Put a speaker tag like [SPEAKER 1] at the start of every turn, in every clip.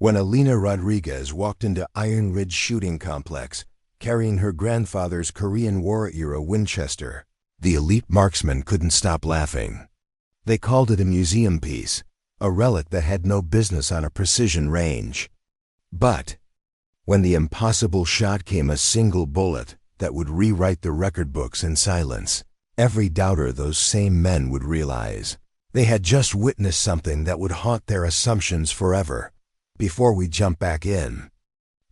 [SPEAKER 1] When Elena Rodriguez walked into Iron Ridge Shooting Complex, carrying her grandfather's Korean War-era Winchester, the elite marksmen couldn't stop laughing. They called it a museum piece, a relic that had no business on a precision range. But when the impossible shot came, a single bullet that would rewrite the record books in silence, every doubter those same men would realize they had just witnessed something that would haunt their assumptions forever. Before we jump back in,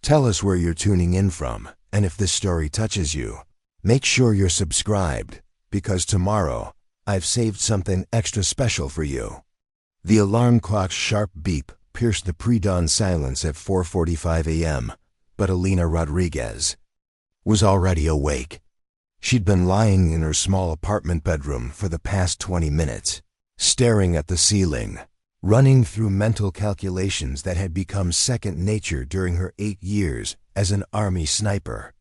[SPEAKER 1] tell us where you're tuning in from, and if this story touches you, make sure you're subscribed, because tomorrow I've saved something extra special for you. The alarm clock's sharp beep pierced the pre-dawn silence at 4:45 a.m., but Elena Rodriguez was already awake. She'd been lying in her small apartment bedroom for the past 20 minutes, staring at the ceiling, running through mental calculations that had become second nature during her 8 years as an Army sniper.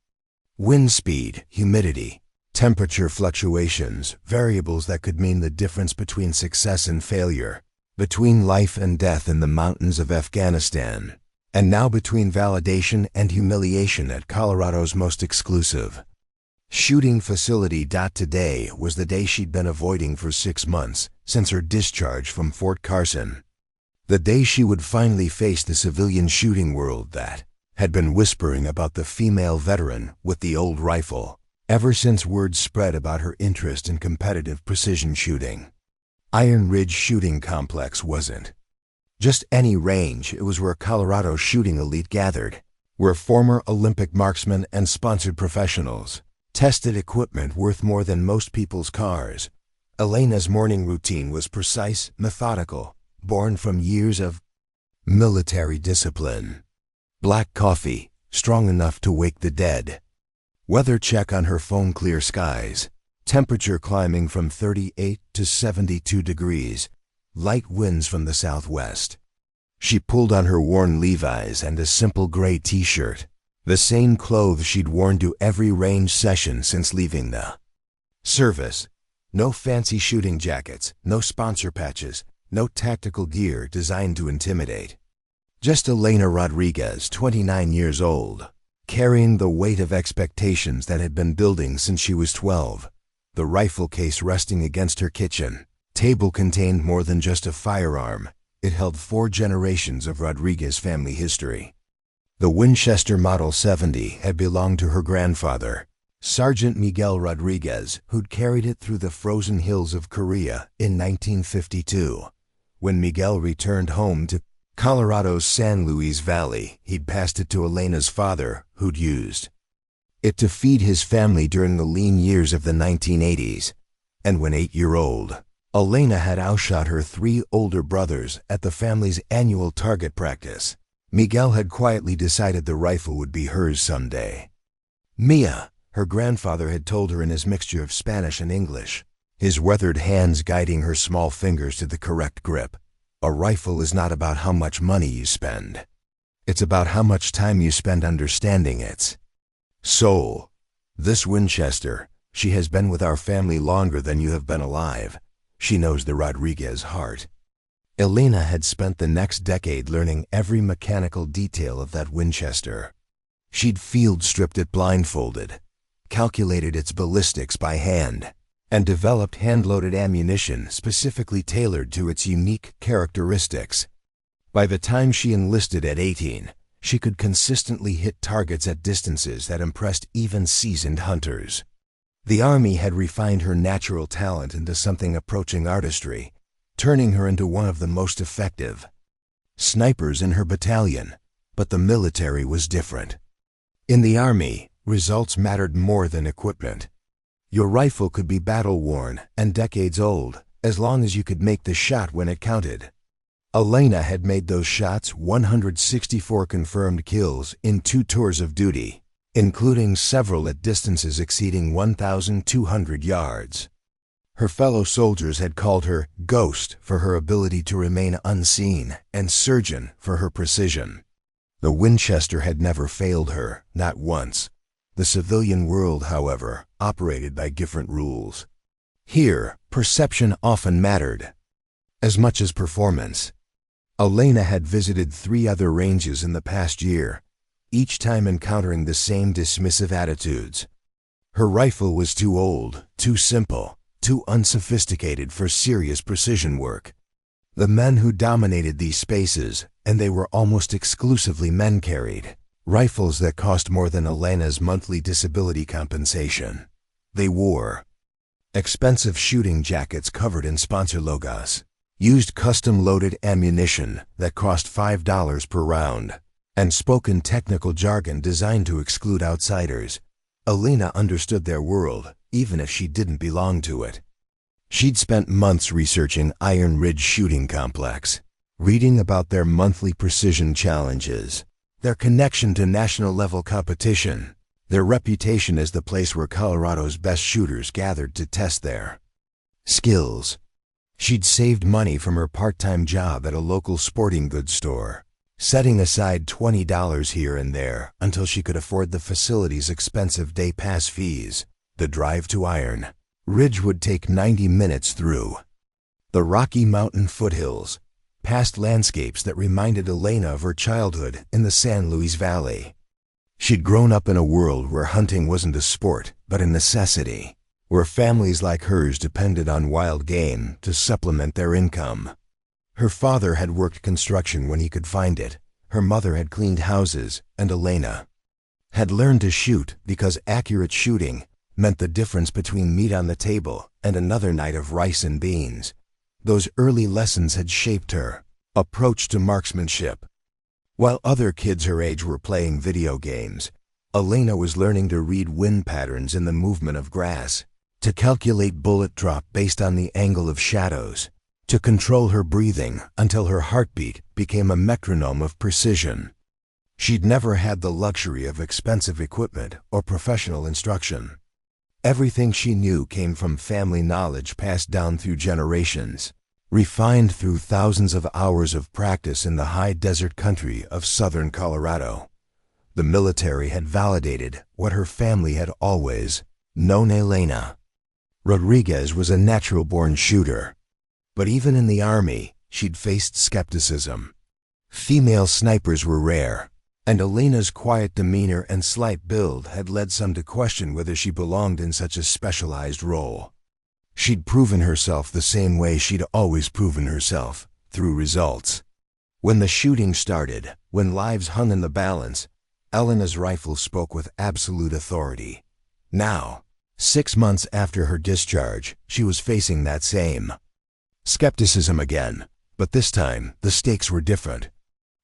[SPEAKER 1] Wind speed, humidity, temperature fluctuations, variables that could mean the difference between success and failure, between life and death in the mountains of Afghanistan, and now between validation and humiliation at Colorado's most exclusive shooting facility. Today was the day she'd been avoiding for 6 months, since her discharge from Fort Carson. The day she would finally face the civilian shooting world that had been whispering about the female veteran with the old rifle ever since word spread about her interest in competitive precision shooting. Iron Ridge Shooting Complex wasn't just any range. It was where Colorado's shooting elite gathered, where former Olympic marksmen and sponsored professionals tested equipment worth more than most people's cars. Elena's morning routine was precise, methodical, born from years of military discipline. Black coffee, strong enough to wake the dead. Weather check on her phone: clear skies. Temperature climbing from 38 to 72 degrees. Light winds from the southwest. She pulled on her worn Levi's and a simple gray t-shirt, the same clothes she'd worn to every range session since leaving the service. No fancy shooting jackets, no sponsor patches, no tactical gear designed to intimidate. Just Elena Rodriguez, 29 years old, carrying the weight of expectations that had been building since she was 12. The rifle case resting against her kitchen table contained more than just a firearm. It held 4 generations of Rodriguez family history. The Winchester Model 70 had belonged to her grandfather, Sergeant Miguel Rodriguez, who'd carried it through the frozen hills of Korea in 1952. When Miguel returned home to Colorado's San Luis Valley, he'd passed it to Elena's father, who'd used it to feed his family during the lean years of the 1980s. And when 8-year-old Elena had outshot her 3 older brothers at the family's annual target practice, Miguel had quietly decided the rifle would be hers someday. Mia, her grandfather had told her in his mixture of Spanish and English, his weathered hands guiding her small fingers to the correct grip. A rifle is not about how much money you spend. It's about how much time you spend understanding its soul. This Winchester, she has been with our family longer than you have been alive. She knows the Rodriguez heart. Elena had spent the next decade learning every mechanical detail of that Winchester. She'd field stripped it blindfolded, calculated its ballistics by hand, and developed hand-loaded ammunition specifically tailored to its unique characteristics. By the time she enlisted at 18, she could consistently hit targets at distances that impressed even seasoned hunters. The Army had refined her natural talent into something approaching artistry, turning her into one of the most effective snipers in her battalion. But the military was different. In the Army, results mattered more than equipment. Your rifle could be battle-worn and decades old, as long as you could make the shot when it counted. Elena had made those shots: 164 confirmed kills in 2 tours of duty, including several at distances exceeding 1,200 yards. Her fellow soldiers had called her Ghost for her ability to remain unseen, and Surgeon for her precision. The Winchester had never failed her, not once. The civilian world, however, operated by different rules. Here, perception often mattered as much as performance. Elena had visited 3 other ranges in the past year, each time encountering the same dismissive attitudes. Her rifle was too old, too simple, too unsophisticated for serious precision work. The men who dominated these spaces, and they were almost exclusively men, carried rifles that cost more than Elena's monthly disability compensation. They wore expensive shooting jackets covered in sponsor logos, used custom-loaded ammunition that cost $5 per round, and spoke in technical jargon designed to exclude outsiders. Elena understood their world, even if she didn't belong to it. She'd spent months researching Iron Ridge Shooting Complex, reading about their monthly precision challenges, their connection to national-level competition, their reputation as the place where Colorado's best shooters gathered to test their skills. She'd saved money from her part-time job at a local sporting goods store, setting aside $20 here and there until she could afford the facility's expensive day pass fees. The drive to Iron Ridge would take 90 minutes through the Rocky Mountain foothills, past landscapes that reminded Elena of her childhood in the San Luis Valley. She'd grown up in a world where hunting wasn't a sport, but a necessity, where families like hers depended on wild game to supplement their income. Her father had worked construction when he could find it, her mother had cleaned houses, and Elena had learned to shoot because accurate shooting meant the difference between meat on the table and another night of rice and beans. Those early lessons had shaped her approach to marksmanship. While other kids her age were playing video games, Elena was learning to read wind patterns in the movement of grass, to calculate bullet drop based on the angle of shadows, to control her breathing until her heartbeat became a metronome of precision. She'd never had the luxury of expensive equipment or professional instruction. Everything she knew came from family knowledge passed down through generations, refined through thousands of hours of practice in the high desert country of southern Colorado. The military had validated what her family had always known. Elena Rodriguez was a natural-born shooter. But even in the Army, she'd faced skepticism. Female snipers were rare, and Elena's quiet demeanor and slight build had led some to question whether she belonged in such a specialized role. She'd proven herself the same way she'd always proven herself, through results. When the shooting started, when lives hung in the balance, Elena's rifle spoke with absolute authority. Now, 6 months after her discharge, she was facing that same skepticism again, but this time the stakes were different.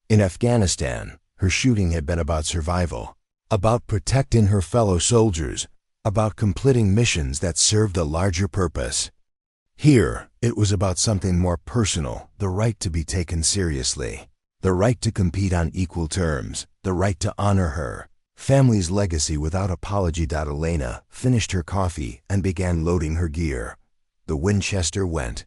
[SPEAKER 1] In Afghanistan, her shooting had been about survival, about protecting her fellow soldiers, about completing missions that served a larger purpose. Here, it was about something more personal, the right to be taken seriously, the right to compete on equal terms, the right to honor her family's legacy without apology. Elena finished her coffee and began loading her gear. The Winchester went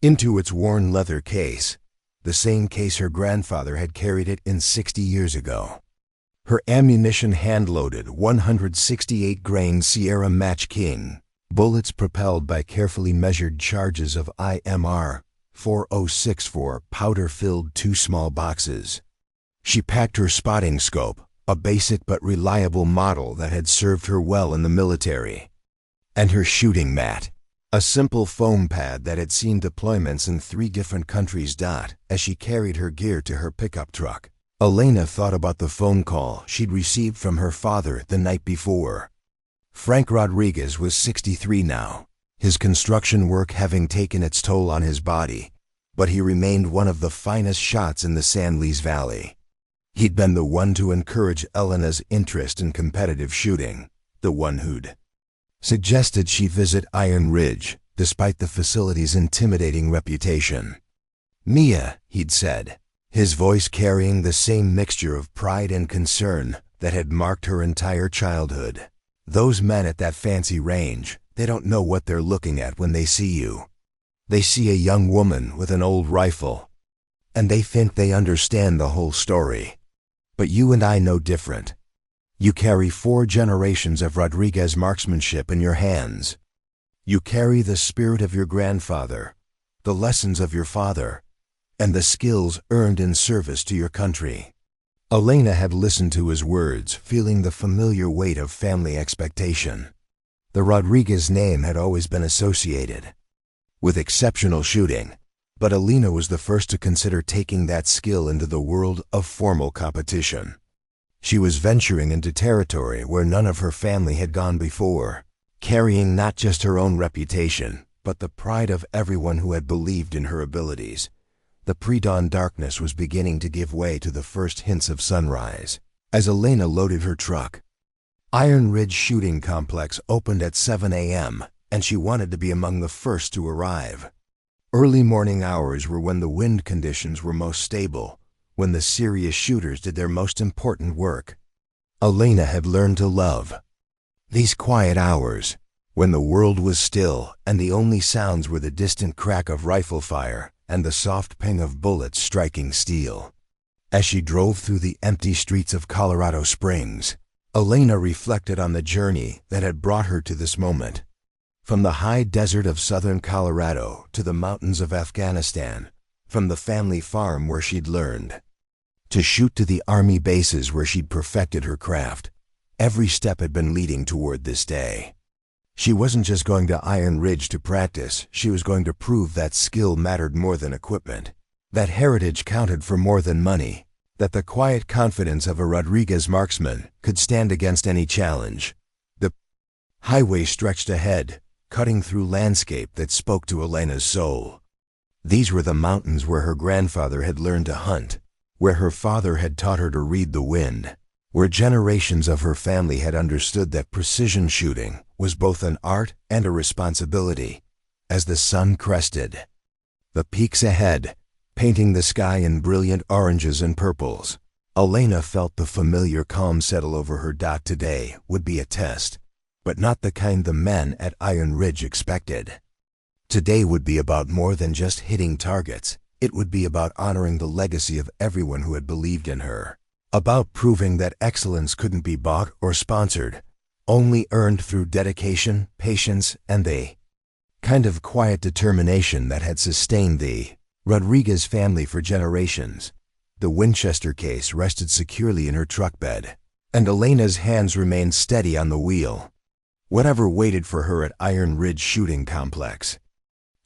[SPEAKER 1] into its worn leather case, the same case her grandfather had carried it in 60 years ago. Her ammunition hand-loaded 168-grain Sierra Match King, bullets propelled by carefully measured charges of IMR 4064 powder-filled 2 small boxes. She packed her spotting scope, a basic but reliable model that had served her well in the military, and her shooting mat, a simple foam pad that had seen deployments in 3 different countries. As she carried her gear to her pickup truck, Elena thought about the phone call she'd received from her father the night before. Frank Rodriguez was 63 now, his construction work having taken its toll on his body, but he remained one of the finest shots in the San Luis Valley. He'd been the one to encourage Elena's interest in competitive shooting, the one who'd suggested she visit Iron Ridge, despite the facility's intimidating reputation. "Mia," he'd said, his voice carrying the same mixture of pride and concern that had marked her entire childhood. "Those men at that fancy range, they don't know what they're looking at when they see you. They see a young woman with an old rifle, and they think they understand the whole story. But you and I know different. You carry 4 generations of Rodriguez marksmanship in your hands. You carry the spirit of your grandfather, the lessons of your father, and the skills earned in service to your country. Elena had listened to his words, feeling the familiar weight of family expectation. The Rodriguez name had always been associated with exceptional shooting, but Elena was the first to consider taking that skill into the world of formal competition. She was venturing into territory where none of her family had gone before, carrying not just her own reputation, but the pride of everyone who had believed in her abilities. The pre-dawn darkness was beginning to give way to the first hints of sunrise. As Elena loaded her truck, Iron Ridge Shooting Complex opened at 7 a.m., and she wanted to be among the first to arrive. Early morning hours were when the wind conditions were most stable, when the serious shooters did their most important work. Elena had learned to love these quiet hours, when the world was still and the only sounds were the distant crack of rifle fire and the soft ping of bullets striking steel. As she drove through the empty streets of Colorado Springs, Elena reflected on the journey that had brought her to this moment. From the high desert of southern Colorado to the mountains of Afghanistan, from the family farm where she'd learned to shoot to the army bases where she'd perfected her craft, every step had been leading toward this day. She wasn't just going to Iron Ridge to practice, she was going to prove that skill mattered more than equipment, that heritage counted for more than money, that the quiet confidence of a Rodriguez marksman could stand against any challenge. The highway stretched ahead, cutting through landscape that spoke to Elena's soul. These were the mountains where her grandfather had learned to hunt, where her father had taught her to read the wind, where generations of her family had understood that precision shooting was both an art and a responsibility. As the sun crested the peaks ahead, painting the sky in brilliant oranges and purples, Elena felt the familiar calm settle over her. Today would be a test, but not the kind the men at Iron Ridge expected. Today would be about more than just hitting targets. It would be about honoring the legacy of everyone who had believed in her, about proving that excellence couldn't be bought or sponsored, only earned through dedication, patience, and the kind of quiet determination that had sustained the Rodriguez family for generations. The Winchester case rested securely in her truck bed, and Elena's hands remained steady on the wheel. Whatever waited for her at Iron Ridge Shooting Complex,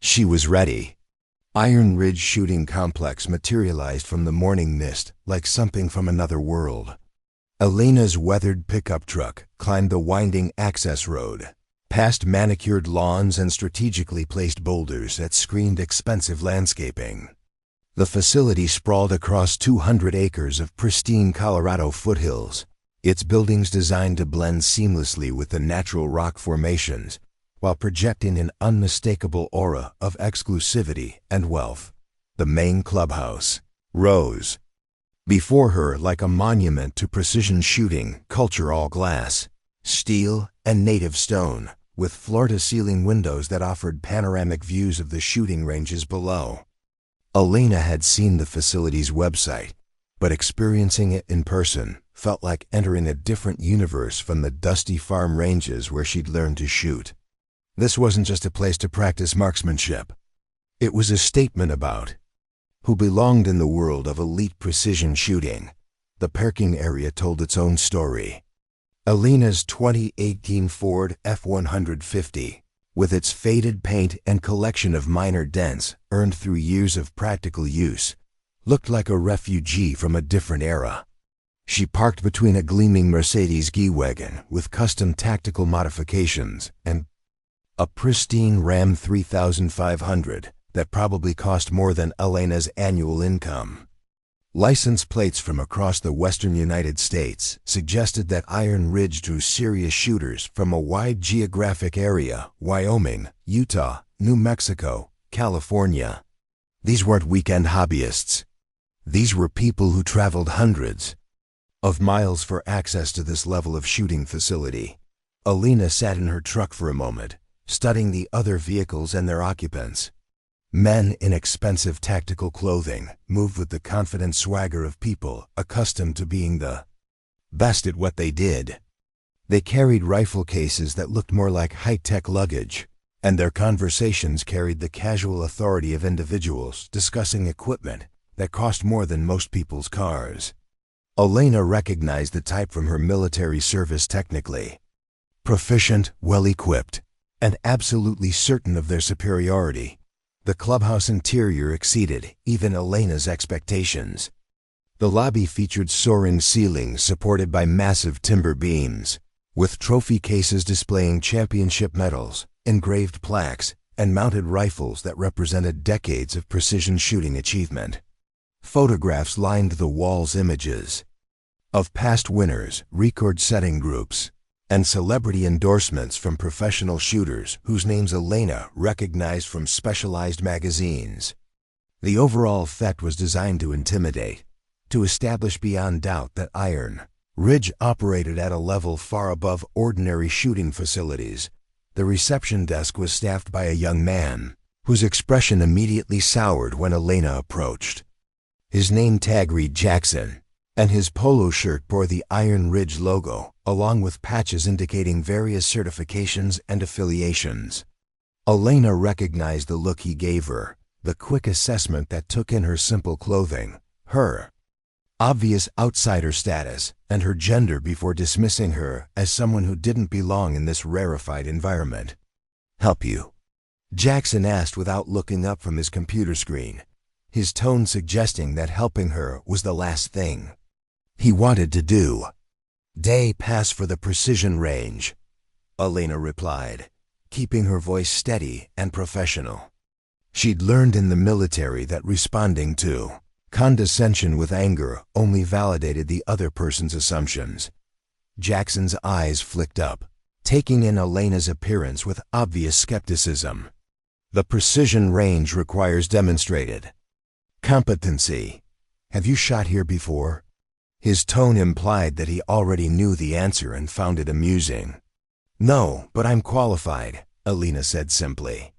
[SPEAKER 1] she was ready. Iron Ridge Shooting Complex materialized from the morning mist like something from another world. Elena's weathered pickup truck climbed the winding access road, past manicured lawns and strategically placed boulders that screened expensive landscaping. The facility sprawled across 200 acres of pristine Colorado foothills, its buildings designed to blend seamlessly with the natural rock formations, while projecting an unmistakable aura of exclusivity and wealth. The main clubhouse rose before her like a monument to precision shooting culture, all glass, steel, and native stone, with floor-to-ceiling windows that offered panoramic views of the shooting ranges below. Elena had seen the facility's website, but experiencing it in person felt like entering a different universe from the dusty farm ranges where she'd learned to shoot. This wasn't just a place to practice marksmanship. It was a statement about who belonged in the world of elite precision shooting. The parking area told its own story. Elena's 2018 Ford F-150, with its faded paint and collection of minor dents earned through years of practical use, looked like a refugee from a different era. She parked between a gleaming Mercedes G-Wagon with custom tactical modifications and a pristine Ram 3500 that probably cost more than Elena's annual income. License plates from across the western United States suggested that Iron Ridge drew serious shooters from a wide geographic area: Wyoming, Utah, New Mexico, California. These weren't weekend hobbyists. These were people who traveled hundreds of miles for access to this level of shooting facility. Elena sat in her truck for a moment, studying the other vehicles and their occupants. Men in expensive tactical clothing moved with the confident swagger of people accustomed to being the best at what they did. They carried rifle cases that looked more like high-tech luggage, and their conversations carried the casual authority of individuals discussing equipment that cost more than most people's cars. Elena recognized the type from her military service technically. Proficient, well-equipped, and absolutely certain of their superiority, the clubhouse interior exceeded even Elena's expectations. The lobby featured soaring ceilings supported by massive timber beams, with trophy cases displaying championship medals, engraved plaques, and mounted rifles that represented decades of precision shooting achievement. Photographs lined the walls, images of past winners, record-setting groups, and celebrity endorsements from professional shooters whose names Elena recognized from specialized magazines. The overall effect was designed to intimidate, to establish beyond doubt that Iron Ridge operated at a level far above ordinary shooting facilities. The reception desk was staffed by a young man, whose expression immediately soured when Elena approached. His name tag read Jackson, and his polo shirt bore the Iron Ridge logo, along with patches indicating various certifications and affiliations. Elena recognized the look he gave her, the quick assessment that took in her simple clothing, her obvious outsider status, and her gender before dismissing her as someone who didn't belong in this rarefied environment. "Help you?" Jackson asked without looking up from his computer screen, his tone suggesting that helping her was the last thing he wanted to do. "Day pass for the precision range," Elena replied, keeping her voice steady and professional. She'd learned in the military that responding to condescension with anger only validated the other person's assumptions. Jackson's eyes flicked up, taking in Elena's appearance with obvious skepticism. "The precision range requires demonstrated competency. Have you shot here before?" His tone implied that he already knew the answer and found it amusing. "No, but I'm qualified," Elena said simply.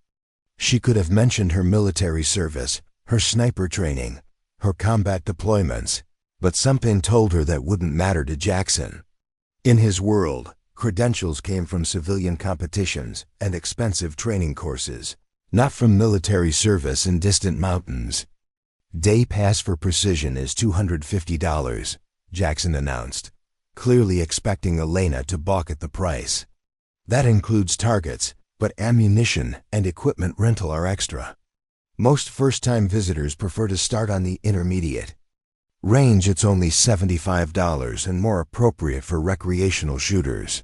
[SPEAKER 1] She could have mentioned her military service, her sniper training, her combat deployments, but something told her that wouldn't matter to Jackson. In his world, credentials came from civilian competitions and expensive training courses, not from military service in distant mountains. "Day pass for precision is $250, Jackson announced, clearly expecting Elena to balk at the price. "That includes targets, but ammunition and equipment rental are extra. Most first-time visitors prefer to start on the intermediate range. It's only $75 and more appropriate for recreational shooters."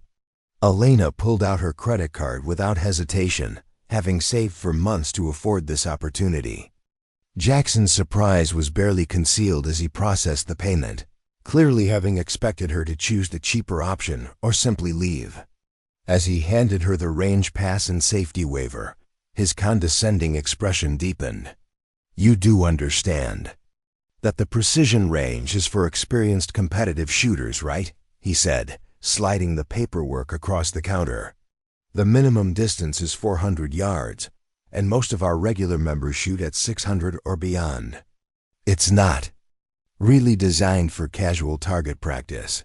[SPEAKER 1] Elena pulled out her credit card without hesitation, having saved for months to afford this opportunity. Jackson's surprise was barely concealed as he processed the payment, clearly having expected her to choose the cheaper option or simply leave. As he handed her the range pass and safety waiver, his condescending expression deepened. "You do understand that the precision range is for experienced competitive shooters, right?" he said, sliding the paperwork across the counter. "The minimum distance is 400 yards, and most of our regular members shoot at 600 or beyond. It's not really designed for casual target practice."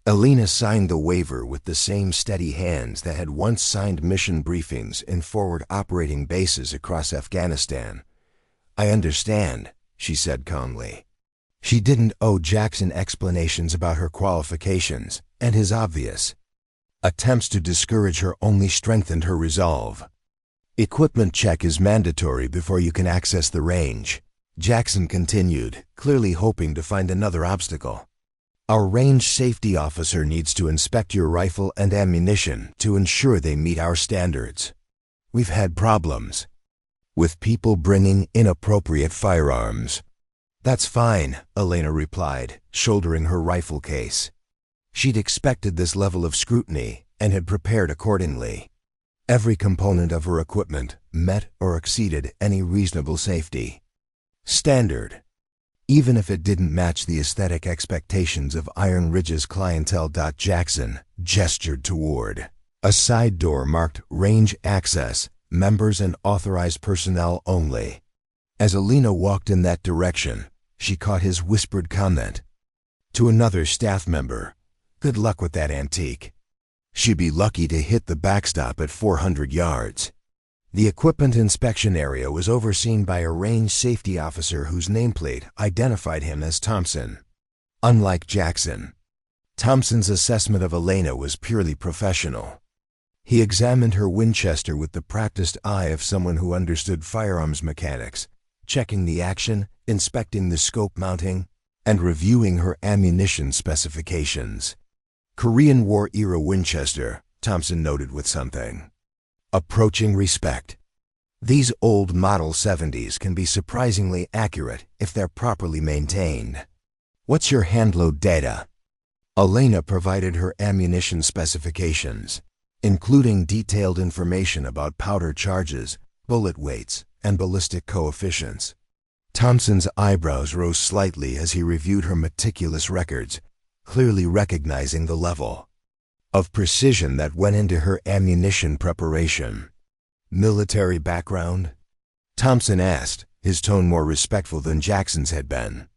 [SPEAKER 1] Elena signed the waiver with the same steady hands that had once signed mission briefings in forward operating bases across Afghanistan. "I understand," she said calmly. She didn't owe Jackson explanations about her qualifications, and his obvious attempts to discourage her only strengthened her resolve. "Equipment check is mandatory before you can access the range," Jackson continued, clearly hoping to find another obstacle. "Our range safety officer needs to inspect your rifle and ammunition to ensure they meet our standards. We've had problems with people bringing inappropriate firearms." "That's fine," Elena replied, shouldering her rifle case. She'd expected this level of scrutiny and had prepared accordingly. Every component of her equipment met or exceeded any reasonable safety standard, even if it didn't match the aesthetic expectations of Iron Ridge's clientele. Jackson gestured toward a side door marked Range Access, Members and Authorized Personnel Only. As Elena walked in that direction, she caught his whispered comment to another staff member, "Good luck with that antique. She'd be lucky to hit the backstop at 400 yards. The equipment inspection area was overseen by a range safety officer whose nameplate identified him as Thompson. Unlike Jackson, Thompson's assessment of Elena was purely professional. He examined her Winchester with the practiced eye of someone who understood firearms mechanics, checking the action, inspecting the scope mounting, and reviewing her ammunition specifications. Korean War-era Winchester, Thompson noted with something. Approaching respect. These old Model 70s can be surprisingly accurate if they're properly maintained. What's your handload data? Elena provided her ammunition specifications, including detailed information about powder charges, bullet weights, and ballistic coefficients. Thompson's eyebrows rose slightly as he reviewed her meticulous records, clearly recognizing the level of precision that went into her ammunition preparation. Military background? Thompson asked, his tone more respectful than Jackson's had been.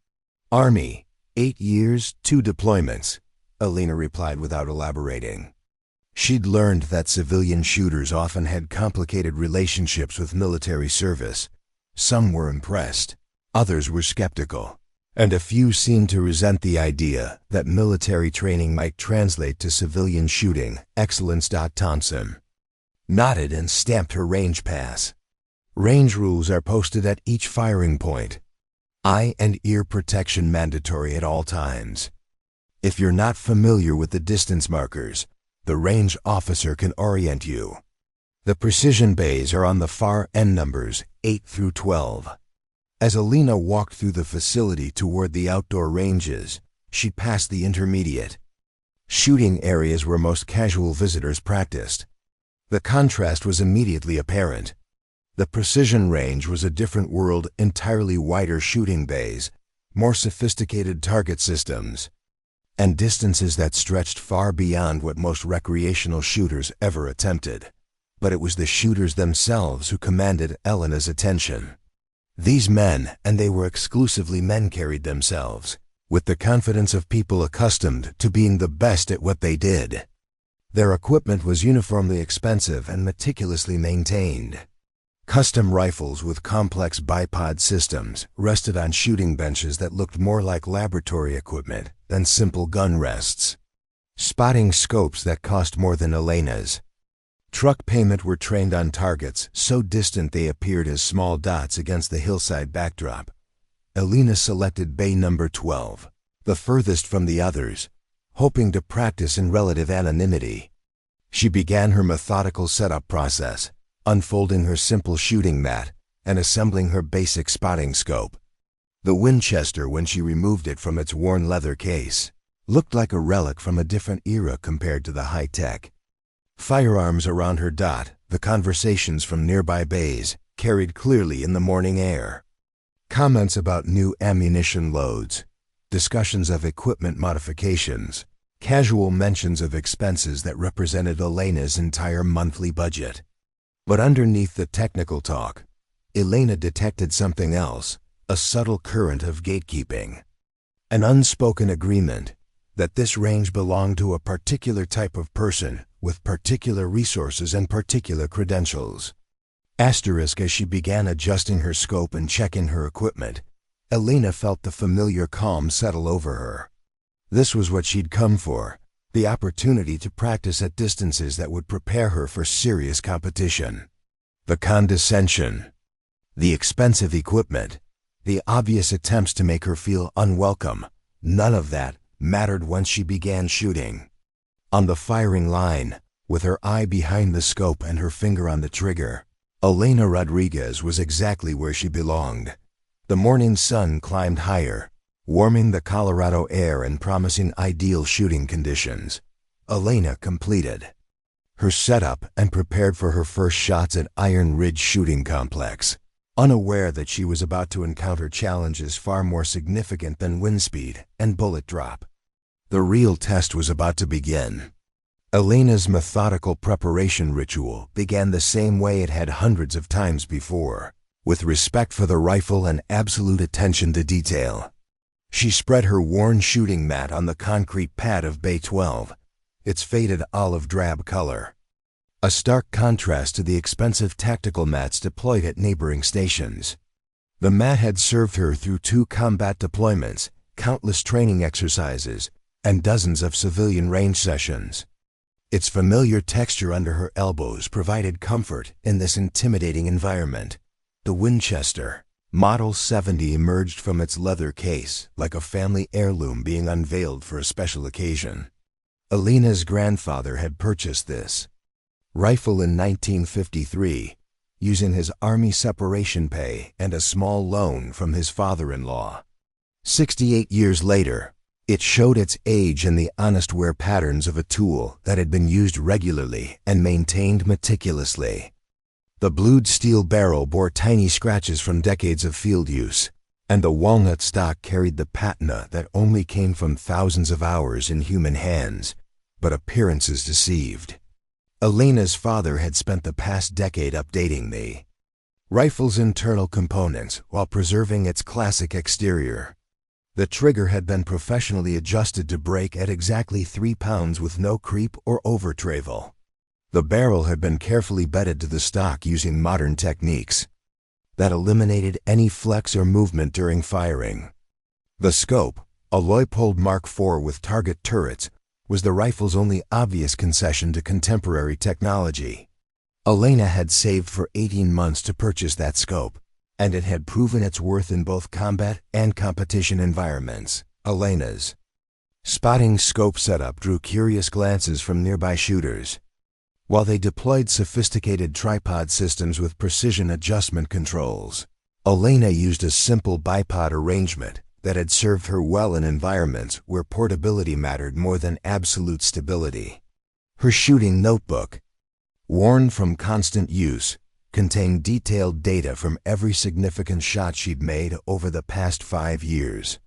[SPEAKER 1] Army, 8 years, 2 deployments, Elena replied without elaborating. She'd learned that civilian shooters often had complicated relationships with military service. Some were impressed, others were skeptical, and a few seemed to resent the idea that military training might translate to civilian shooting. Excellence. Thompson nodded and stamped her range pass. Range rules are posted at each firing point. Eye and ear protection mandatory at all times. If you're not familiar with the distance markers, the range officer can orient you. The precision bays are on the far end, numbers 8 through 12. As Elena walked through the facility toward the outdoor ranges, she passed the intermediate shooting areas where most casual visitors practiced. The contrast was immediately apparent. The precision range was a different world, entirely wider shooting bays, more sophisticated target systems, and distances that stretched far beyond what most recreational shooters ever attempted. But it was the shooters themselves who commanded Elena's attention. These men, and they were exclusively men, carried themselves with the confidence of people accustomed to being the best at what they did. Their equipment was uniformly expensive and meticulously maintained. Custom rifles with complex bipod systems rested on shooting benches that looked more like laboratory equipment than simple gun rests. Spotting scopes that cost more than Elena's truck payment were trained on targets so distant they appeared as small dots against the hillside backdrop. Elena selected bay number 12, the furthest from the others, hoping to practice in relative anonymity. She began her methodical setup process, unfolding her simple shooting mat and assembling her basic spotting scope. The Winchester, when she removed it from its worn leather case, looked like a relic from a different era compared to the high-tech firearms around her dot. The conversations from nearby bays carried clearly in the morning air. Comments about new ammunition loads, discussions of equipment modifications, casual mentions of expenses that represented Elena's entire monthly budget. But underneath the technical talk, Elena detected something else, a subtle current of gatekeeping. An unspoken agreement that this range belonged to a particular type of person with particular resources and particular credentials. Asterisk. As she began adjusting her scope and checking her equipment, Elena felt the familiar calm settle over her. This was what she'd come for, the opportunity to practice at distances that would prepare her for serious competition. The condescension, the expensive equipment, the obvious attempts to make her feel unwelcome, none of that mattered once she began shooting. On the firing line, with her eye behind the scope and her finger on the trigger, Elena Rodriguez was exactly where she belonged. The morning sun climbed higher, warming the Colorado air and promising ideal shooting conditions. Elena completed her setup and prepared for her first shots at Iron Ridge Shooting Complex, unaware that she was about to encounter challenges far more significant than wind speed and bullet drop. The real test was about to begin. Elena's methodical preparation ritual began the same way it had hundreds of times before, with respect for the rifle and absolute attention to detail. She spread her worn shooting mat on the concrete pad of Bay 12, its faded olive drab color. a stark contrast to the expensive tactical mats deployed at neighboring stations. The mat had served her through 2 combat deployments, countless training exercises, and dozens of civilian range sessions. Its familiar texture under her elbows provided comfort in this intimidating environment. The Winchester, Model 70, emerged from its leather case like a family heirloom being unveiled for a special occasion. Elena's grandfather had purchased this rifle in 1953, using his Army separation pay and a small loan from his father-in-law. 68 years later, it showed its age in the honest wear patterns of a tool that had been used regularly and maintained meticulously. The blued steel barrel bore tiny scratches from decades of field use, and the walnut stock carried the patina that only came from thousands of hours in human hands, but appearances deceived. Elena's father had spent the past decade updating the rifle's internal components while preserving its classic exterior. The trigger had been professionally adjusted to break at exactly 3 pounds with no creep or overtravel. The barrel had been carefully bedded to the stock using modern techniques that eliminated any flex or movement during firing. The scope, a Leupold Mark IV with target turrets, was the rifle's only obvious concession to contemporary technology. Elena had saved for 18 months to purchase that scope, and it had proven its worth in both combat and competition environments. Elena's spotting scope setup drew curious glances from nearby shooters. While they deployed sophisticated tripod systems with precision adjustment controls, Elena used a simple bipod arrangement that had served her well in environments where portability mattered more than absolute stability. Her shooting notebook, worn from constant use, contained detailed data from every significant shot she'd made over the past 5 years.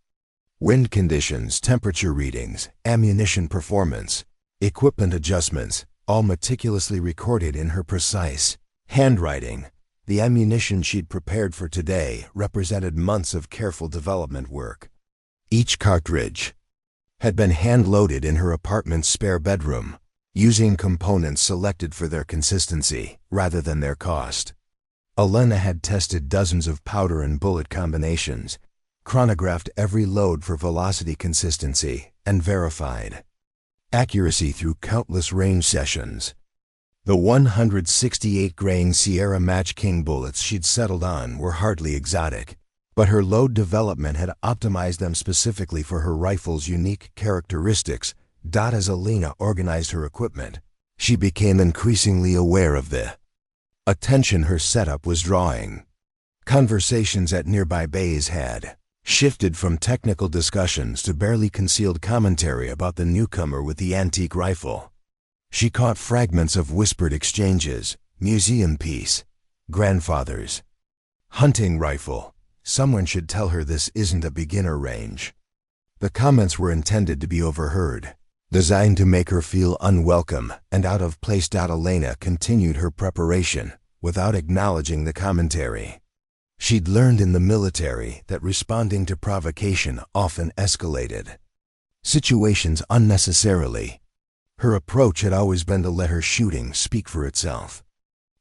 [SPEAKER 1] Wind conditions, temperature readings, ammunition performance, equipment adjustments, all meticulously recorded in her precise handwriting. The ammunition she'd prepared for today represented months of careful development work. Each cartridge had been hand-loaded in her apartment's spare bedroom, using components selected for their consistency rather than their cost. Elena had tested dozens of powder and bullet combinations, chronographed every load for velocity consistency, and verified accuracy through countless range sessions. The 168-grain Sierra Match King bullets she'd settled on were hardly exotic, but her load development had optimized them specifically for her rifle's unique characteristics. As Elena organized her equipment, she became increasingly aware of the attention her setup was drawing. Conversations at nearby bays had shifted from technical discussions to barely concealed commentary about the newcomer with the antique rifle. She caught fragments of whispered exchanges: museum piece, grandfather's hunting rifle, someone should tell her this isn't a beginner range. The comments were intended to be overheard, designed to make her feel unwelcome and out of place. Elena continued her preparation without acknowledging the commentary. She'd learned in the military that responding to provocation often escalated situations unnecessarily. Her approach had always been to let her shooting speak for itself.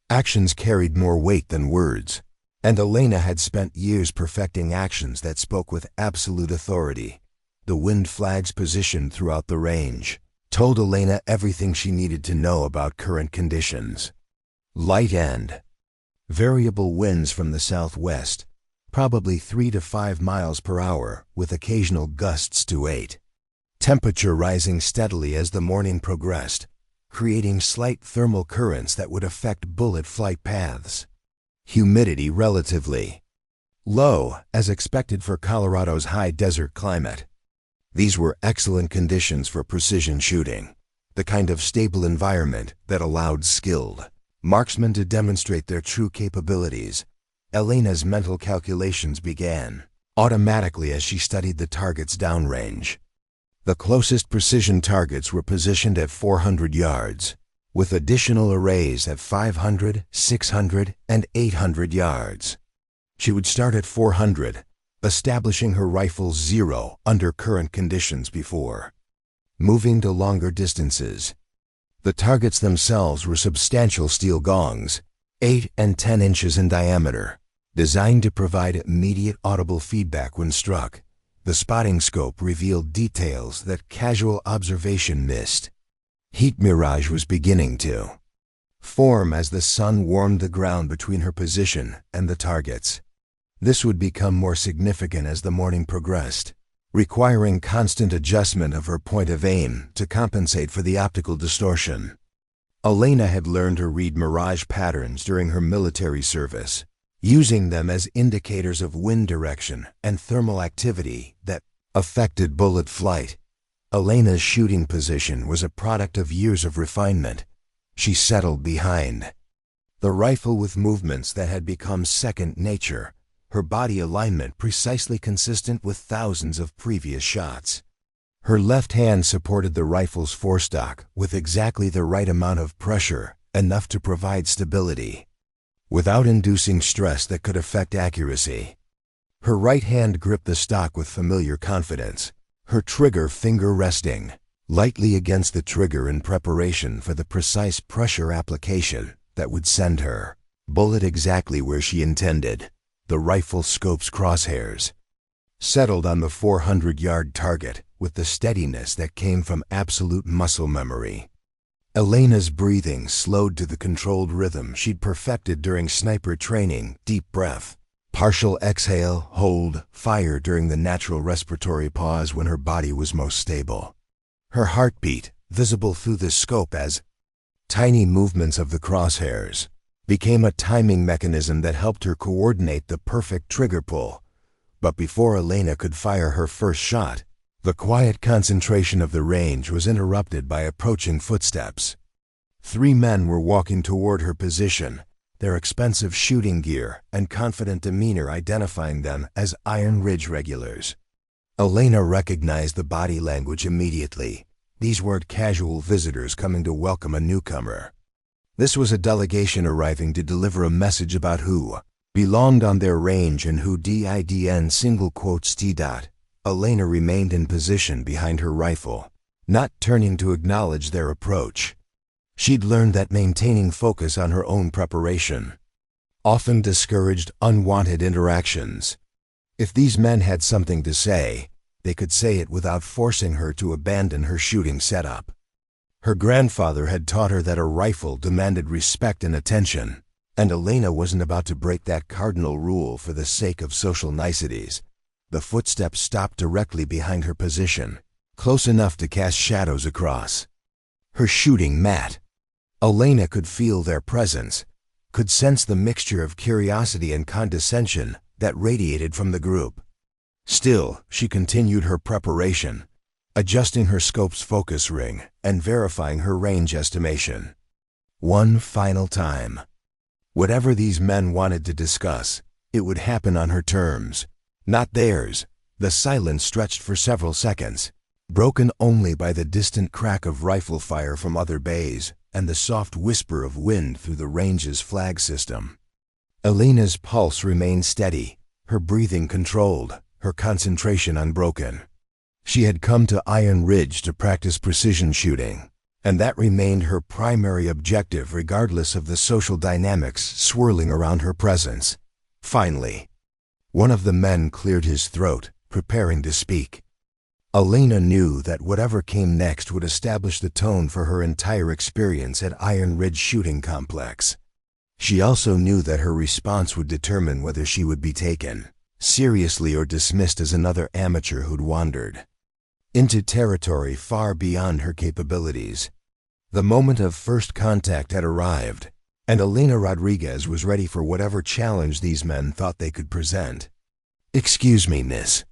[SPEAKER 1] Actions carried more weight than words, and Elena had spent years perfecting actions that spoke with absolute authority. The wind flag's position throughout the range told Elena everything she needed to know about current conditions. Light and variable winds from the southwest, probably 3 to 5 miles per hour, with occasional gusts to 8. Temperature rising steadily as the morning progressed, creating slight thermal currents that would affect bullet flight paths. Humidity relatively low, as expected for Colorado's high desert climate. These were excellent conditions for precision shooting, the kind of stable environment that allowed skilled marksmen to demonstrate their true capabilities. Elena's mental calculations began automatically as she studied the target's downrange. The closest precision targets were positioned at 400 yards, with additional arrays at 500, 600, and 800 yards. She would start at 400, establishing her rifle's zero under current conditions before moving to longer distances. The targets themselves were substantial steel gongs, 8 and 10 inches in diameter, designed to provide immediate audible feedback when struck. The spotting scope revealed details that casual observation missed. Heat mirage was beginning to form as the sun warmed the ground between her position and the targets. This would become more significant as the morning progressed, requiring constant adjustment of her point of aim to compensate for the optical distortion. Elena had learned to read mirage patterns during her military service, using them as indicators of wind direction and thermal activity that affected bullet flight. Elena's shooting position was a product of years of refinement. She settled behind the rifle with movements that had become second nature, her body alignment precisely consistent with thousands of previous shots. Her left hand supported the rifle's forestock with exactly the right amount of pressure, enough to provide stability, without inducing stress that could affect accuracy. Her right hand gripped the stock with familiar confidence, her trigger finger resting lightly against the trigger in preparation for the precise pressure application that would send her bullet exactly where she intended. The rifle scope's crosshairs settled on the 400-yard target with the steadiness that came from absolute muscle memory. Elena's breathing slowed to the controlled rhythm she'd perfected during sniper training: deep breath, partial exhale, hold, fire during the natural respiratory pause when her body was most stable. Her heartbeat, visible through the scope as tiny movements of the crosshairs, became a timing mechanism that helped her coordinate the perfect trigger pull. But before Elena could fire her first shot, the quiet concentration of the range was interrupted by approaching footsteps. 3 men were walking toward her position, their expensive shooting gear and confident demeanor identifying them as Iron Ridge regulars. Elena recognized the body language immediately. These weren't casual visitors coming to welcome a newcomer. This was a delegation arriving to deliver a message about who belonged on their range and who didn't. Elena remained in position behind her rifle, not turning to acknowledge their approach. She'd learned that maintaining focus on her own preparation often discouraged unwanted interactions. If these men had something to say, they could say it without forcing her to abandon her shooting setup. Her grandfather had taught her that a rifle demanded respect and attention, and Elena wasn't about to break that cardinal rule for the sake of social niceties. The footsteps stopped directly behind her position, close enough to cast shadows across her shooting mat. Elena could feel their presence, could sense the mixture of curiosity and condescension that radiated from the group. Still, she continued her preparation, adjusting her scope's focus ring and verifying her range estimation. One final time. Whatever these men wanted to discuss, it would happen on her terms, not theirs. The silence stretched for several seconds, broken only by the distant crack of rifle fire from other bays and the soft whisper of wind through the range's flag system. Elena's pulse remained steady, her breathing controlled, her concentration unbroken. She had come to Iron Ridge to practice precision shooting, and that remained her primary objective regardless of the social dynamics swirling around her presence. Finally, one of the men cleared his throat, preparing to speak. Elena knew that whatever came next would establish the tone for her entire experience at Iron Ridge Shooting Complex. She also knew that her response would determine whether she would be taken seriously or dismissed as another amateur who'd wandered into territory far beyond her capabilities. The moment of first contact had arrived, and Elena Rodriguez was ready for whatever challenge these men thought they could present. "Excuse me, miss."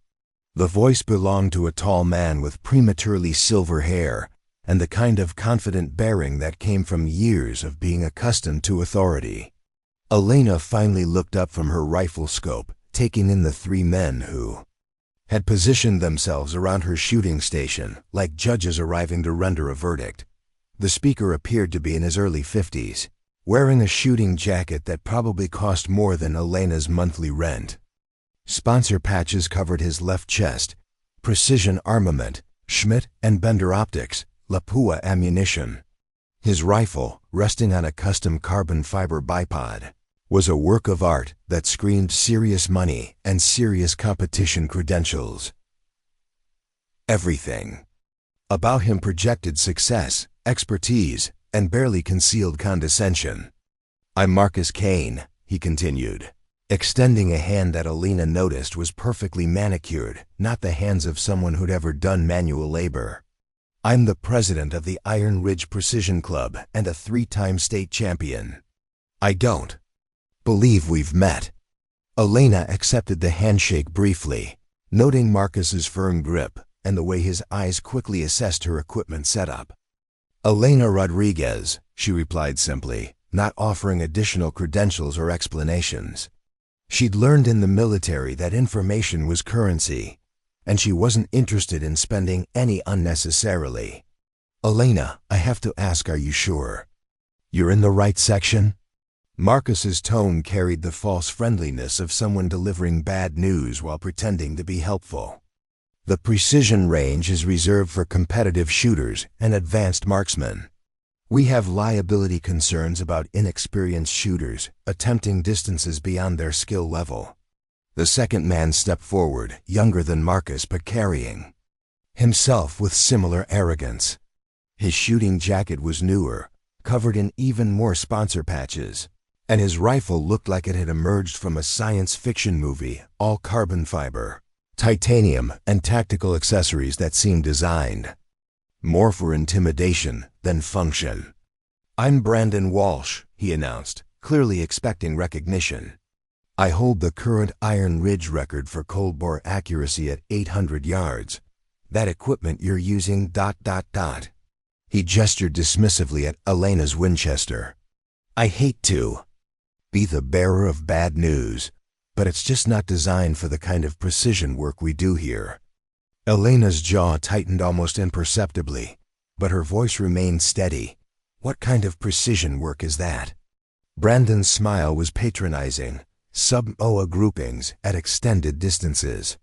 [SPEAKER 1] The voice belonged to a tall man with prematurely silver hair and the kind of confident bearing that came from years of being accustomed to authority. Elena finally looked up from her rifle scope, taking in the 3 men who had positioned themselves around her shooting station like judges arriving to render a verdict. The speaker appeared to be in his early 50s, wearing a shooting jacket that probably cost more than Elena's monthly rent. Sponsor patches covered his left chest: Precision Armament, Schmidt and Bender Optics, Lapua Ammunition. His rifle, resting on a custom carbon fiber bipod, was a work of art that screamed serious money and serious competition credentials. Everything about him projected success, expertise, and barely concealed condescension. "I'm Marcus Kane," he continued, extending a hand that Elena noticed was perfectly manicured, not the hands of someone who'd ever done manual labor. "I'm the president of the Iron Ridge Precision Club and a 3-time state champion. I don't believe we've met." Elena accepted the handshake briefly, noting Marcus's firm grip and the way his eyes quickly assessed her equipment setup. "Elena Rodriguez," she replied simply, not offering additional credentials or explanations. She'd learned in the military that information was currency, and she wasn't interested in spending any unnecessarily. "Elena, I have to ask, are you sure you're in the right section?" Marcus's tone carried the false friendliness of someone delivering bad news while pretending to be helpful. "The precision range is reserved for competitive shooters and advanced marksmen. We have liability concerns about inexperienced shooters attempting distances beyond their skill level." The second man stepped forward, younger than Marcus but carrying himself with similar arrogance. His shooting jacket was newer, covered in even more sponsor patches, and his rifle looked like it had emerged from a science fiction movie, all carbon fiber, titanium, and tactical accessories that seemed designed more for intimidation than function. "I'm Brandon Walsh," he announced, clearly expecting recognition. "I hold the current Iron Ridge record for cold bore accuracy at 800 yards. That equipment you're using ... He gestured dismissively at Elena's Winchester. "I hate to be the bearer of bad news, but it's just not designed for the kind of precision work we do here." Elena's jaw tightened almost imperceptibly, but her voice remained steady. "What kind of precision work is that?" Brandon's smile was patronizing. "Sub-OA groupings at extended distances.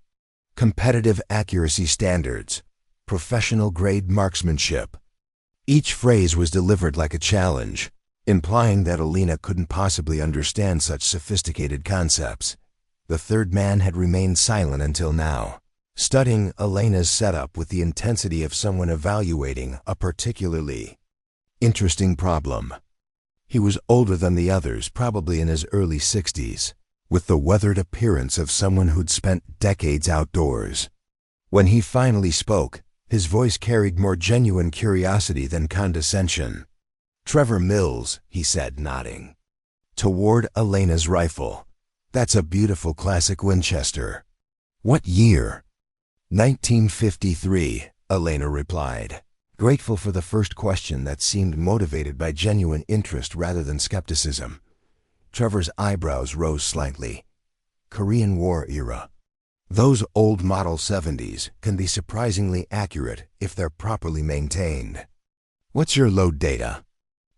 [SPEAKER 1] Competitive accuracy standards. Professional-grade marksmanship." Each phrase was delivered like a challenge, implying that Elena couldn't possibly understand such sophisticated concepts. The third man had remained silent until now, studying Elena's setup with the intensity of someone evaluating a particularly interesting problem. He was older than the others, probably in his early 60s, with the weathered appearance of someone who'd spent decades outdoors. When he finally spoke, his voice carried more genuine curiosity than condescension. "Trevor Mills," he said, nodding toward Elena's rifle. "That's a beautiful classic Winchester." "What year?" 1953, Elena replied, grateful for the first question that seemed motivated by genuine interest rather than skepticism. Trevor's eyebrows rose slightly. "Korean War-era. Those old Model 70s can be surprisingly accurate if they're properly maintained." "What's your load data?"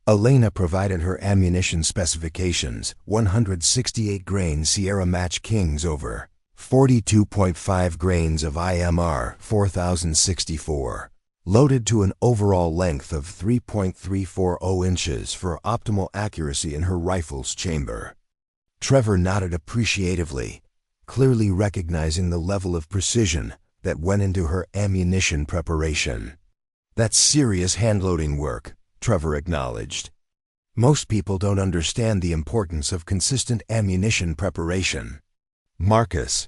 [SPEAKER 1] Elena provided her ammunition specifications: 168 grain Sierra Match Kings over 42.5 grains of IMR 4064, loaded to an overall length of 3.340 inches for optimal accuracy in her rifle's chamber. Trevor nodded appreciatively, clearly recognizing the level of precision that went into her ammunition preparation. "That's serious hand-loading work," Trevor acknowledged. "Most people don't understand the importance of consistent ammunition preparation." Marcus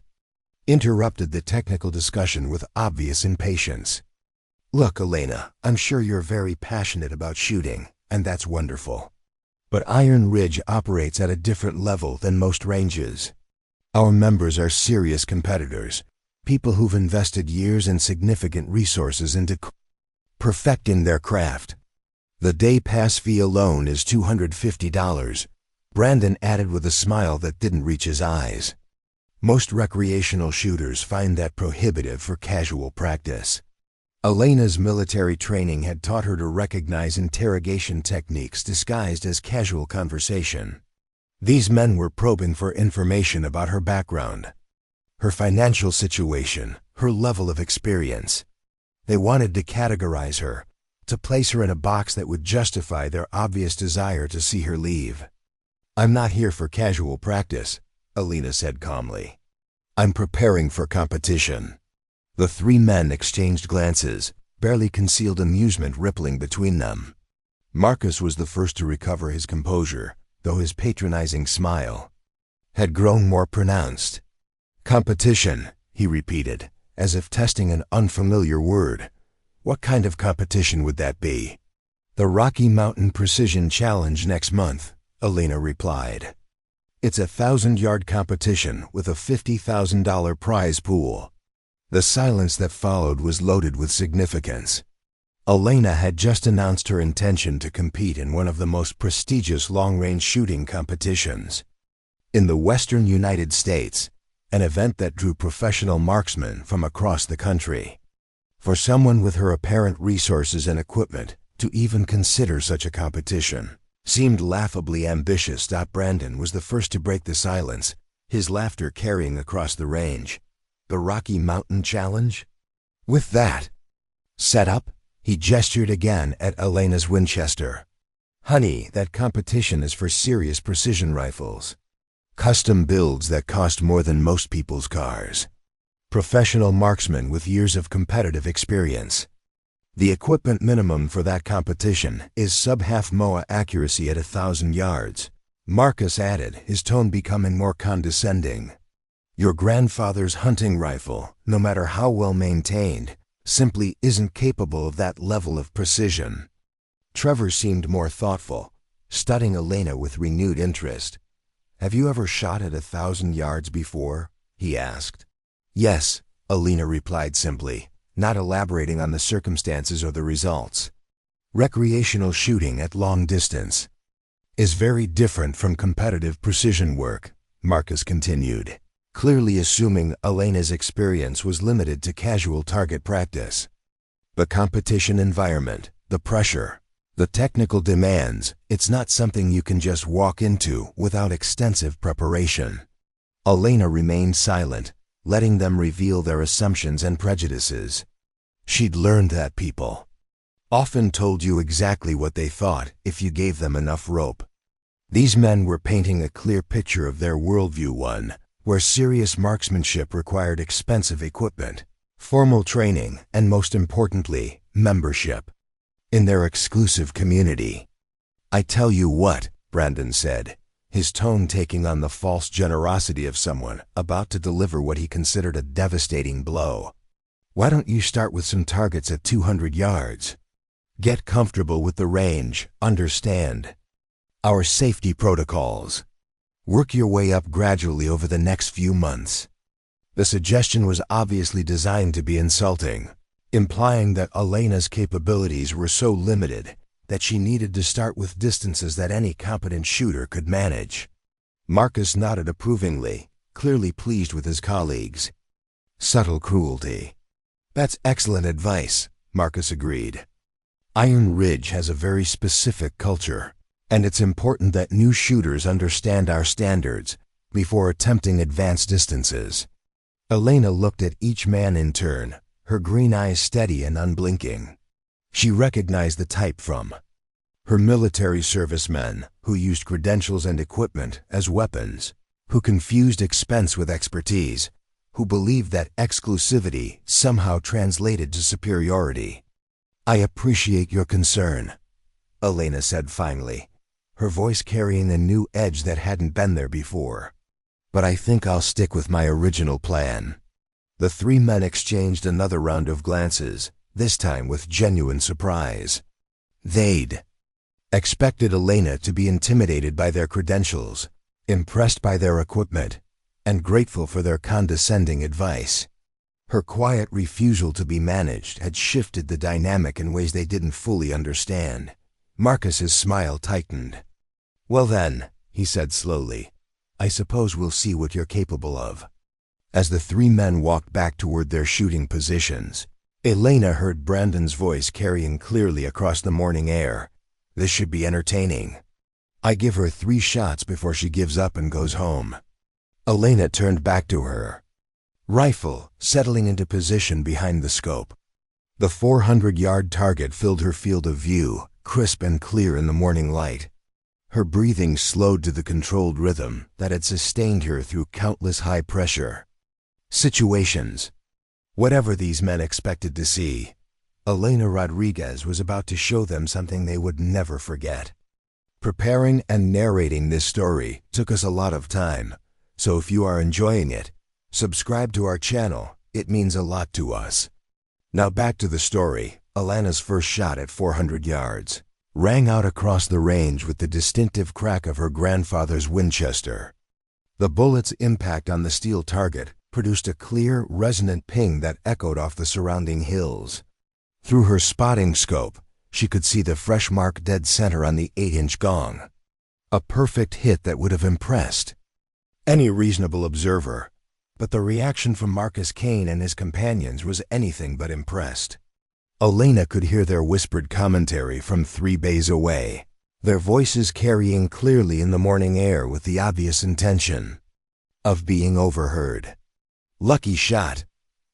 [SPEAKER 1] interrupted the technical discussion with obvious impatience. "Look, Elena, I'm sure you're very passionate about shooting, and that's wonderful. But Iron Ridge operates at a different level than most ranges. Our members are serious competitors, people who've invested years and significant resources into perfecting their craft. The day pass fee alone is $250, Brandon added with a smile that didn't reach his eyes. Most recreational shooters find that prohibitive for casual practice. Elena's military training had taught her to recognize interrogation techniques disguised as casual conversation. These men were probing for information about her background, her financial situation, her level of experience. They wanted to categorize her, to place her in a box that would justify their obvious desire to see her leave. "I'm not here for casual practice," Elena said calmly. "I'm preparing for competition." The three men exchanged glances, barely concealed amusement rippling between them. Marcus was the first to recover his composure, though his patronizing smile had grown more pronounced. "Competition," he repeated, as if testing an unfamiliar word. "What kind of competition would that be?" "The Rocky Mountain Precision Challenge next month," Elena replied. "It's a 1,000-yard competition with a $50,000 prize pool." The silence that followed was loaded with significance. Elena had just announced her intention to compete in one of the most prestigious long-range shooting competitions in the western United States, an event that drew professional marksmen from across the country. For someone with her apparent resources and equipment to even consider such a competition seemed laughably ambitious. Brandon was the first to break the silence, his laughter carrying across the range. "The Rocky Mountain Challenge? With that set up?" He gestured again at Elena's Winchester. "Honey, that competition is for serious precision rifles. Custom builds that cost more than most people's cars. Professional marksmen with years of competitive experience. The equipment minimum for that competition is sub-half MOA accuracy at 1,000 yards. Marcus added, his tone becoming more condescending. "Your grandfather's hunting rifle, no matter how well maintained, simply isn't capable of that level of precision." Trevor seemed more thoughtful, studying Elena with renewed interest. "Have you ever shot at 1,000 yards before?" he asked. "Yes," Elena replied simply, not elaborating on the circumstances or the results. "Recreational shooting at long distance is very different from competitive precision work," Marcus continued, clearly assuming Elena's experience was limited to casual target practice. "The competition environment, the pressure, the technical demands, it's not something you can just walk into without extensive preparation." Elena remained silent, letting them reveal their assumptions and prejudices. She'd learned that people often told you exactly what they thought if you gave them enough rope. These men were painting a clear picture of their worldview, one where serious marksmanship required expensive equipment, formal training, and most importantly, membership in their exclusive community. "I tell you what," Brandon said, his tone taking on the false generosity of someone about to deliver what he considered a devastating blow. "Why don't you start with some targets at 200 yards? Get comfortable with the range, understand our safety protocols. Work your way up gradually over the next few months." The suggestion was obviously designed to be insulting, implying that Elena's capabilities were so limited that she needed to start with distances that any competent shooter could manage. Marcus nodded approvingly, clearly pleased with his colleagues. Subtle cruelty. "That's excellent advice," Marcus agreed. "Iron Ridge has a very specific culture, and it's important that new shooters understand our standards before attempting advanced distances." Elena looked at each man in turn, her green eyes steady and unblinking. She recognized the type from her military servicemen who used credentials and equipment as weapons, who confused expense with expertise, who believed that exclusivity somehow translated to superiority. "I appreciate your concern," Elena said finally, her voice carrying a new edge that hadn't been there before. "But I think I'll stick with my original plan." The three men exchanged another round of glances, this time with genuine surprise. They'd expected Elena to be intimidated by their credentials, impressed by their equipment, and grateful for their condescending advice. Her quiet refusal to be managed had shifted the dynamic in ways they didn't fully understand. Marcus's smile tightened. "Well then," he said slowly, "I suppose we'll see what you're capable of." As the three men walked back toward their shooting positions, Elena heard Brandon's voice carrying clearly across the morning air. "This should be entertaining. I give her 3 shots before she gives up and goes home." Elena turned back to her rifle, settling into position behind the scope. The 400-yard target filled her field of view, crisp and clear in the morning light. Her breathing slowed to the controlled rhythm that had sustained her through countless high-pressure situations. Whatever these men expected to see, Elena Rodriguez was about to show them something they would never forget. Preparing and narrating this story took us a lot of time, so if you are enjoying it, subscribe to our channel. It means a lot to us. Now back to the story. Elena's first shot at 400 yards rang out across the range with the distinctive crack of her grandfather's Winchester. The bullet's impact on the steel target produced a clear, resonant ping that echoed off the surrounding hills. Through her spotting scope, she could see the fresh mark dead center on the 8-inch gong. A perfect hit that would have impressed any reasonable observer, but the reaction from Marcus Kane and his companions was anything but impressed. Elena could hear their whispered commentary from 3 bays away, their voices carrying clearly in the morning air with the obvious intention of being overheard. "Lucky shot,"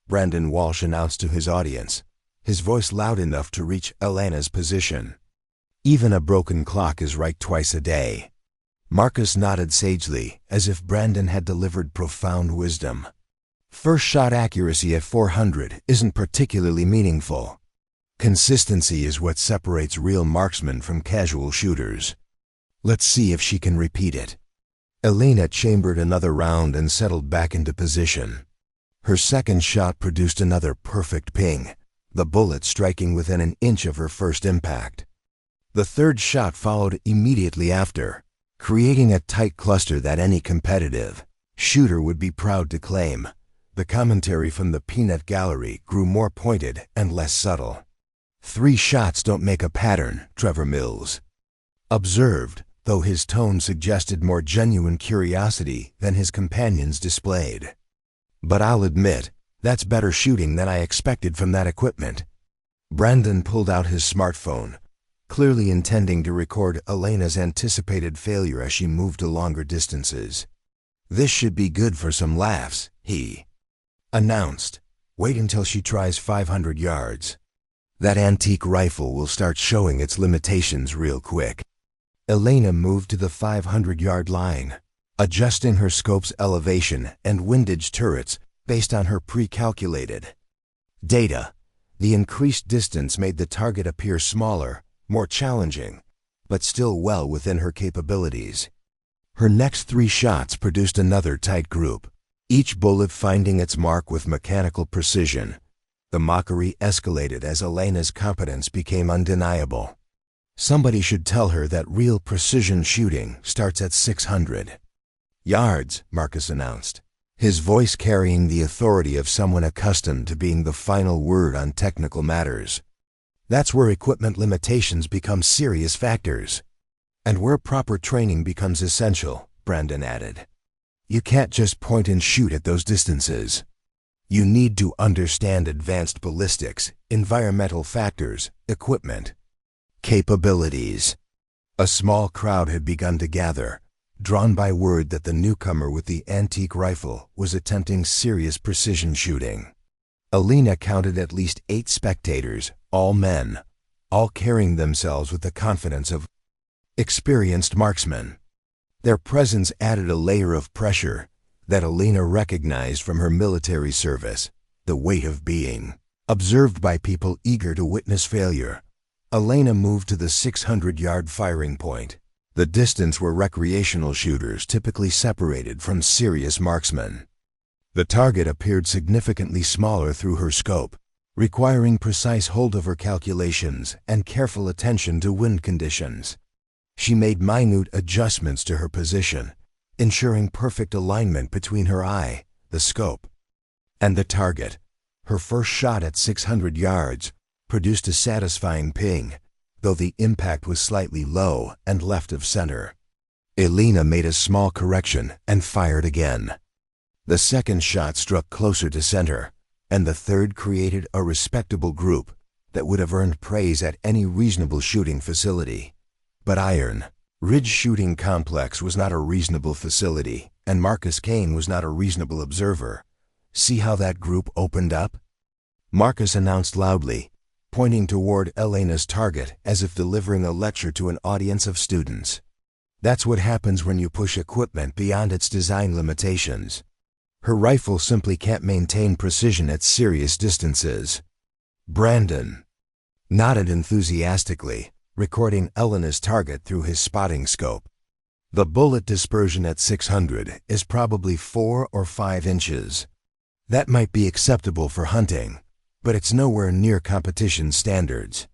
[SPEAKER 1] Brandon Walsh announced to his audience, his voice loud enough to reach Elena's position. "Even a broken clock is right twice a day." Marcus nodded sagely, as if Brandon had delivered profound wisdom. First shot accuracy at 400 isn't particularly meaningful. Consistency is what separates real marksmen from casual shooters. Let's see if she can repeat it. Elena chambered another round and settled back into position. Her second shot produced another perfect ping, the bullet striking within an inch of her first impact. The third shot followed immediately after, creating a tight cluster that any competitive shooter would be proud to claim. The commentary from the peanut gallery grew more pointed and less subtle. "3 shots don't make a pattern," Trevor Mills observed, though his tone suggested more genuine curiosity than his companions displayed. "But I'll admit, that's better shooting than I expected from that equipment." Brandon pulled out his smartphone, clearly intending to record Elena's anticipated failure as she moved to longer distances. "This should be good for some laughs," he announced. "Wait until she tries 500 yards. That antique rifle will start showing its limitations real quick." Elena moved to the 500-yard line, adjusting her scope's elevation and windage turrets based on her pre-calculated data. The increased distance made the target appear smaller, more challenging, but still well within her capabilities. Her next 3 shots produced another tight group, each bullet finding its mark with mechanical precision. The mockery escalated as Elena's competence became undeniable. Somebody should tell her that real precision shooting starts at 600 yards, Marcus announced, his voice carrying the authority of someone accustomed to being the final word on technical matters. "That's where equipment limitations become serious factors, and where proper training becomes essential," Brandon added. "You can't just point and shoot at those distances. You need to understand advanced ballistics, environmental factors, equipment capabilities." A small crowd had begun to gather, drawn by word that the newcomer with the antique rifle was attempting serious precision shooting. Elena counted at least 8 spectators, all men, all carrying themselves with the confidence of experienced marksmen. Their presence added a layer of pressure that Elena recognized from her military service, the weight of being observed by people eager to witness failure. Elena moved to the 600-yard firing point, the distance where recreational shooters typically separated from serious marksmen. The target appeared significantly smaller through her scope, requiring precise holdover calculations and careful attention to wind conditions. She made minute adjustments to her position, ensuring perfect alignment between her eye, the scope, and the target. Her first shot at 600 yards produced a satisfying ping, though the impact was slightly low and left of center. Elena made a small correction and fired again. The second shot struck closer to center, and the third created a respectable group that would have earned praise at any reasonable shooting facility. But Iron Ridge Shooting Complex was not a reasonable facility, and Marcus Kane was not a reasonable observer. See how that group opened up? Marcus announced loudly, pointing toward Elena's target as if delivering a lecture to an audience of students. That's what happens when you push equipment beyond its design limitations. Her rifle simply can't maintain precision at serious distances. Brandon nodded enthusiastically, recording Elena's target through his spotting scope. The bullet dispersion at 600 is probably 4 or 5 inches. That might be acceptable for hunting, but it's nowhere near competition standards.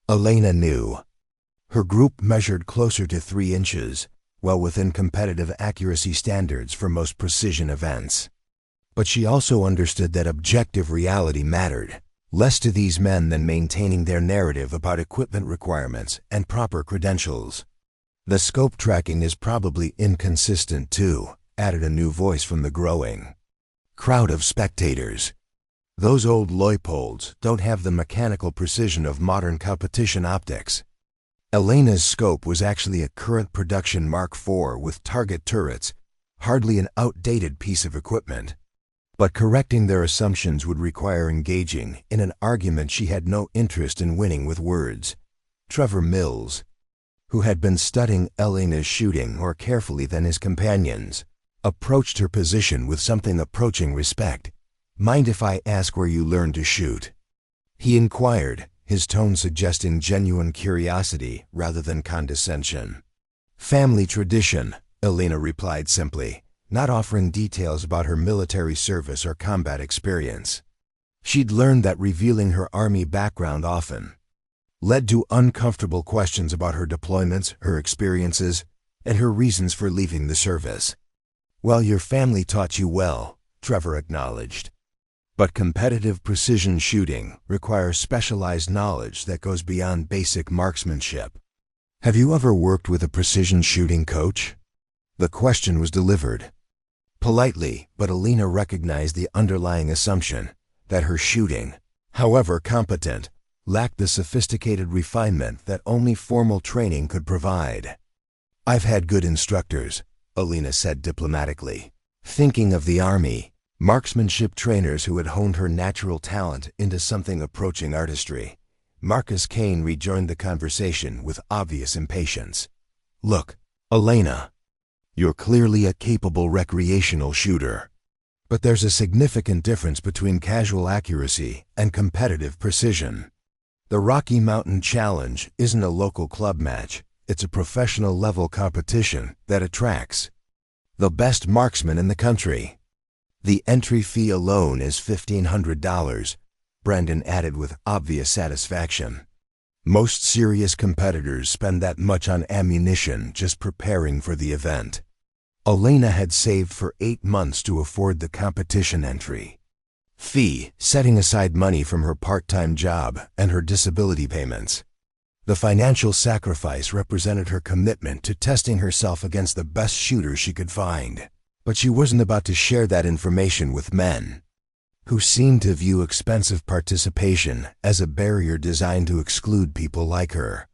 [SPEAKER 1] Elena knew. Her group measured closer to 3 inches, well within competitive accuracy standards for most precision events. But she also understood that objective reality mattered less to these men than maintaining their narrative about equipment requirements and proper credentials. The scope tracking is probably inconsistent too, added a new voice from the growing crowd of spectators. Those old Leupolds don't have the mechanical precision of modern competition optics. Elena's scope was actually a current production Mark IV with target turrets, hardly an outdated piece of equipment. But correcting their assumptions would require engaging in an argument she had no interest in winning with words. Trevor Mills, who had been studying Elena's shooting more carefully than his companions, approached her position with something approaching respect. "Mind if I ask where you learned to shoot?" he inquired, his tone suggesting genuine curiosity rather than condescension. "Family tradition," Elena replied simply, not offering details about her military service or combat experience. She'd learned that revealing her army background often led to uncomfortable questions about her deployments, her experiences, and her reasons for leaving the service. "Well, your family taught you well," Trevor acknowledged. "But competitive precision shooting requires specialized knowledge that goes beyond basic marksmanship. Have you ever worked with a precision shooting coach?" The question was delivered politely, but Elena recognized the underlying assumption that her shooting, however competent, lacked the sophisticated refinement that only formal training could provide. "I've had good instructors," Elena said diplomatically, thinking of the Army, marksmanship trainers who had honed her natural talent into something approaching artistry. Marcus Kane rejoined the conversation with obvious impatience. "Look, Elena, you're clearly a capable recreational shooter. But there's a significant difference between casual accuracy and competitive precision. The Rocky Mountain Challenge isn't a local club match. It's a professional-level competition that attracts the best marksmen in the country. The entry fee alone is $1,500, Brandon added with obvious satisfaction. Most serious competitors spend that much on ammunition just preparing for the event. Elena had saved for 8 months to afford the competition entry fee, setting aside money from her part-time job and her disability payments. The financial sacrifice represented her commitment to testing herself against the best shooters she could find. But she wasn't about to share that information with men who seemed to view expensive participation as a barrier designed to exclude people like her.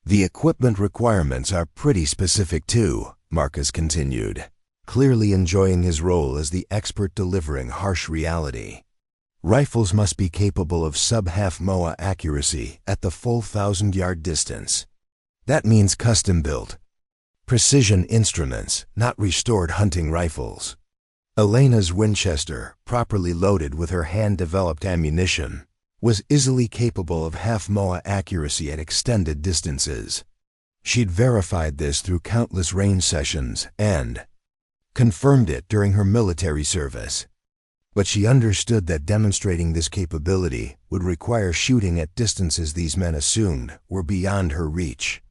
[SPEAKER 1] "The equipment requirements are pretty specific too," Marcus continued, clearly enjoying his role as the expert delivering harsh reality. "Rifles must be capable of sub-half MOA accuracy at the full 1,000-yard distance. That means custom-built, precision instruments, not restored hunting rifles." Elena's Winchester, properly loaded with her hand-developed ammunition, was easily capable of half MOA accuracy at extended distances. She'd verified this through countless range sessions and confirmed it during her military service. But she understood that demonstrating this capability would require shooting at distances these men assumed were beyond her reach.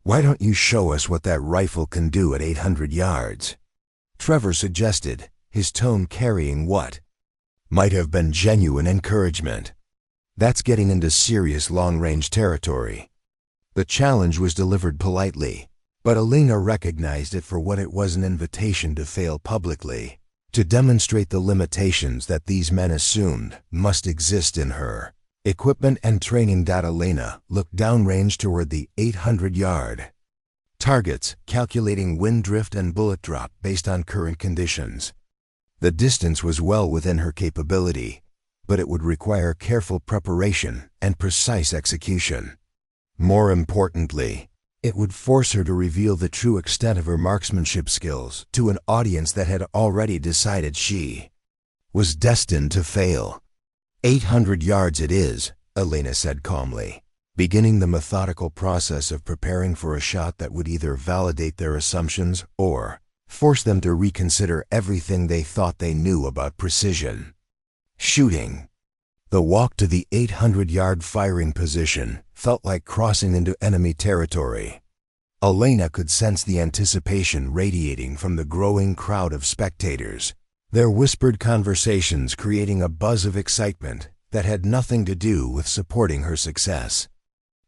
[SPEAKER 1] "Why don't you show us what that rifle can do at 800 yards? Trevor suggested, his tone carrying what might have been genuine encouragement. "That's getting into serious long-range territory." The challenge was delivered politely, but Elena recognized it for what it was: an invitation to fail publicly, to demonstrate the limitations that these men assumed must exist in her. Equipment and training. Elena looked downrange toward the 800-yard targets, calculating wind drift and bullet drop based on current conditions. The distance was well within her capability, but it would require careful preparation and precise execution. More importantly, it would force her to reveal the true extent of her marksmanship skills to an audience that had already decided she was destined to fail. 800 yards it is, Elena said calmly, beginning the methodical process of preparing for a shot that would either validate their assumptions or force them to reconsider everything they thought they knew about precision. Shooting. The walk to the 800-yard firing position felt like crossing into enemy territory. Elena could sense the anticipation radiating from the growing crowd of spectators, their whispered conversations creating a buzz of excitement that had nothing to do with supporting her success.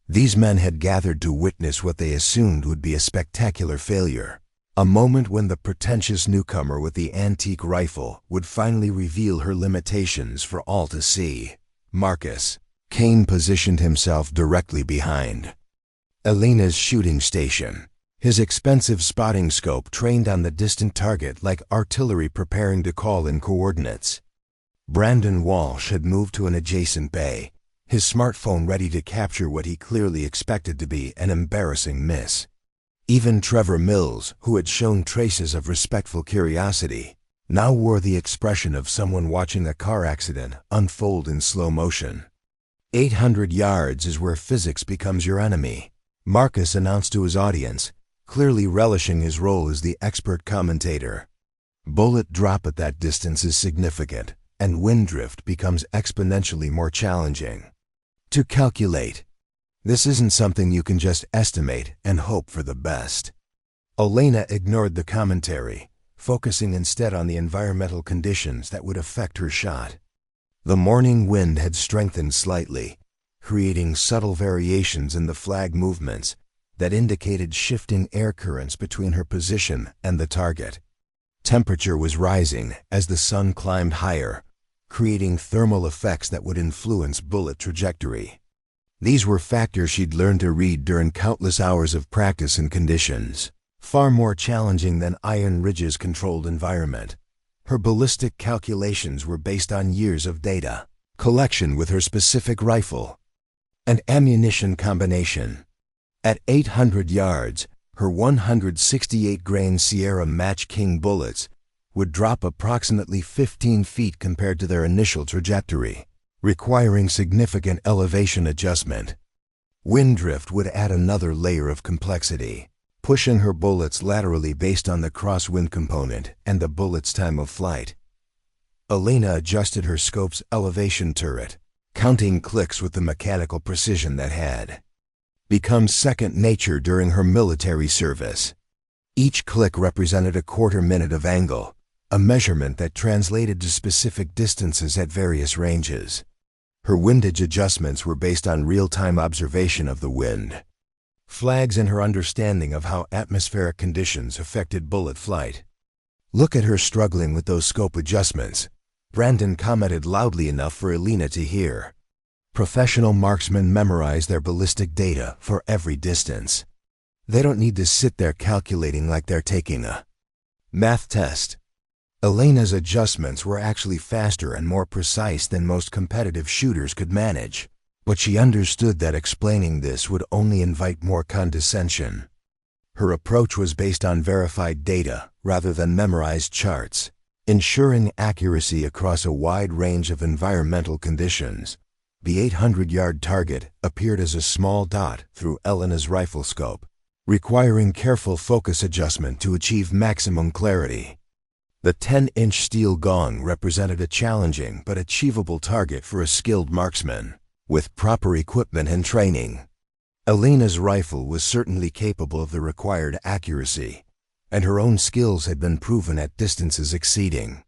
[SPEAKER 1] These men had gathered to witness what they assumed would be a spectacular failure, a moment when the pretentious newcomer with the antique rifle would finally reveal her limitations for all to see. Marcus Kane positioned himself directly behind Elena's shooting station, his expensive spotting scope trained on the distant target like artillery preparing to call in coordinates. Brandon Walsh had moved to an adjacent bay, his smartphone ready to capture what he clearly expected to be an embarrassing miss. Even Trevor Mills, who had shown traces of respectful curiosity, now wore the expression of someone watching a car accident unfold in slow motion. 800 yards is where physics becomes your enemy, Marcus announced to his audience, clearly relishing his role as the expert commentator. Bullet drop at that distance is significant, and wind drift becomes exponentially more challenging. To calculate. This isn't something you can just estimate and hope for the best. Elena ignored the commentary, focusing instead on the environmental conditions that would affect her shot. The morning wind had strengthened slightly, creating subtle variations in the flag movements that indicated shifting air currents between her position and the target. Temperature was rising as the sun climbed higher, creating thermal effects that would influence bullet trajectory. These were factors she'd learned to read during countless hours of practice and conditions, far more challenging than Iron Ridge's controlled environment. Her ballistic calculations were based on years of data collection with her specific rifle and ammunition combination. At 800 yards, her 168-grain Sierra Match King bullets would drop approximately 15 feet compared to their initial trajectory, requiring significant elevation adjustment. Wind drift would add another layer of complexity, pushing her bullets laterally based on the crosswind component and the bullet's time of flight. Elena adjusted her scope's elevation turret, counting clicks with the mechanical precision that had become second nature during her military service. Each click represented a quarter minute of angle, a measurement that translated to specific distances at various ranges. Her windage adjustments were based on real-time observation of the wind, flags and her understanding of how atmospheric conditions affected bullet flight. "Look at her struggling with those scope adjustments," Brandon commented loudly enough for Elena to hear. Professional marksmen memorize their ballistic data for every distance. They don't need to sit there calculating like they're taking a math test. Elena's adjustments were actually faster and more precise than most competitive shooters could manage, but she understood that explaining this would only invite more condescension. Her approach was based on verified data rather than memorized charts, ensuring accuracy across a wide range of environmental conditions. The 800-yard target appeared as a small dot through Elena's rifle scope, requiring careful focus adjustment to achieve maximum clarity. The 10-inch steel gong represented a challenging but achievable target for a skilled marksman, with proper equipment and training. Elena's rifle was certainly capable of the required accuracy, and her own skills had been proven at distances exceeding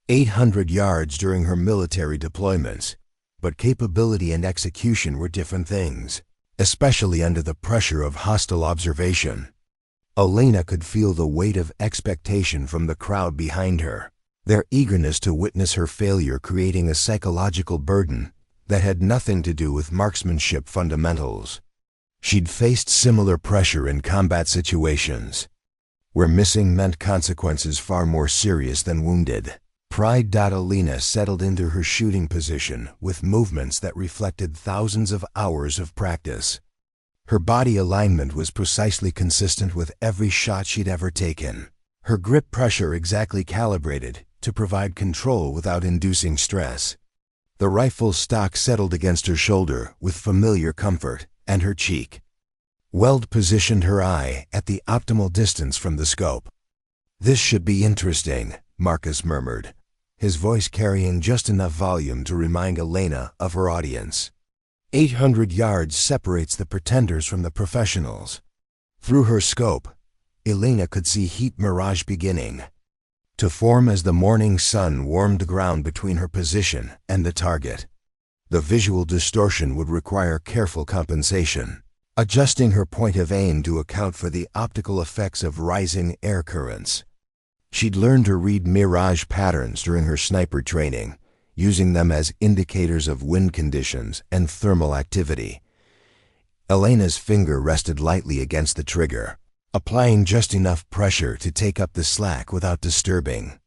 [SPEAKER 1] 800 yards during her military deployments, but capability and execution were different things, especially under the pressure of hostile observation. Elena could feel the weight of expectation from the crowd behind her, their eagerness to witness her failure creating a psychological burden that had nothing to do with marksmanship fundamentals. She'd faced similar pressure in combat situations, where missing meant consequences far more serious than wounded. Pride. Elena settled into her shooting position with movements that reflected thousands of hours of practice. Her body alignment was precisely consistent with every shot she'd ever taken. Her grip pressure exactly calibrated to provide control without inducing stress. The rifle stock settled against her shoulder with familiar comfort, and her cheek. Weld positioned her eye at the optimal distance from the scope. "This should be interesting," Marcus murmured, his voice carrying just enough volume to remind Elena of her audience. 800 yards separates the pretenders from the professionals. Through her scope, Elena could see heat mirage beginning to form as the morning sun warmed the ground between her position and the target. The visual distortion would require careful compensation, adjusting her point of aim to account for the optical effects of rising air currents. She'd learned to read mirage patterns during her sniper training, using them as indicators of wind conditions and thermal activity. Elena's finger rested lightly against the trigger, applying just enough pressure to take up the slack without disturbing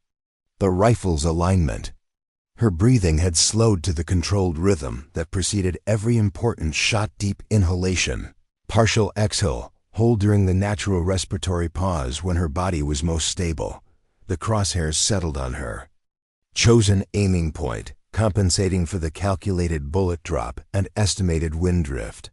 [SPEAKER 1] the rifle's alignment. Her breathing had slowed to the controlled rhythm that preceded every important shot. Deep inhalation, partial exhale, hold during the natural respiratory pause when her body was most stable. The crosshairs settled on her chosen aiming point, compensating for the calculated bullet drop and estimated wind drift.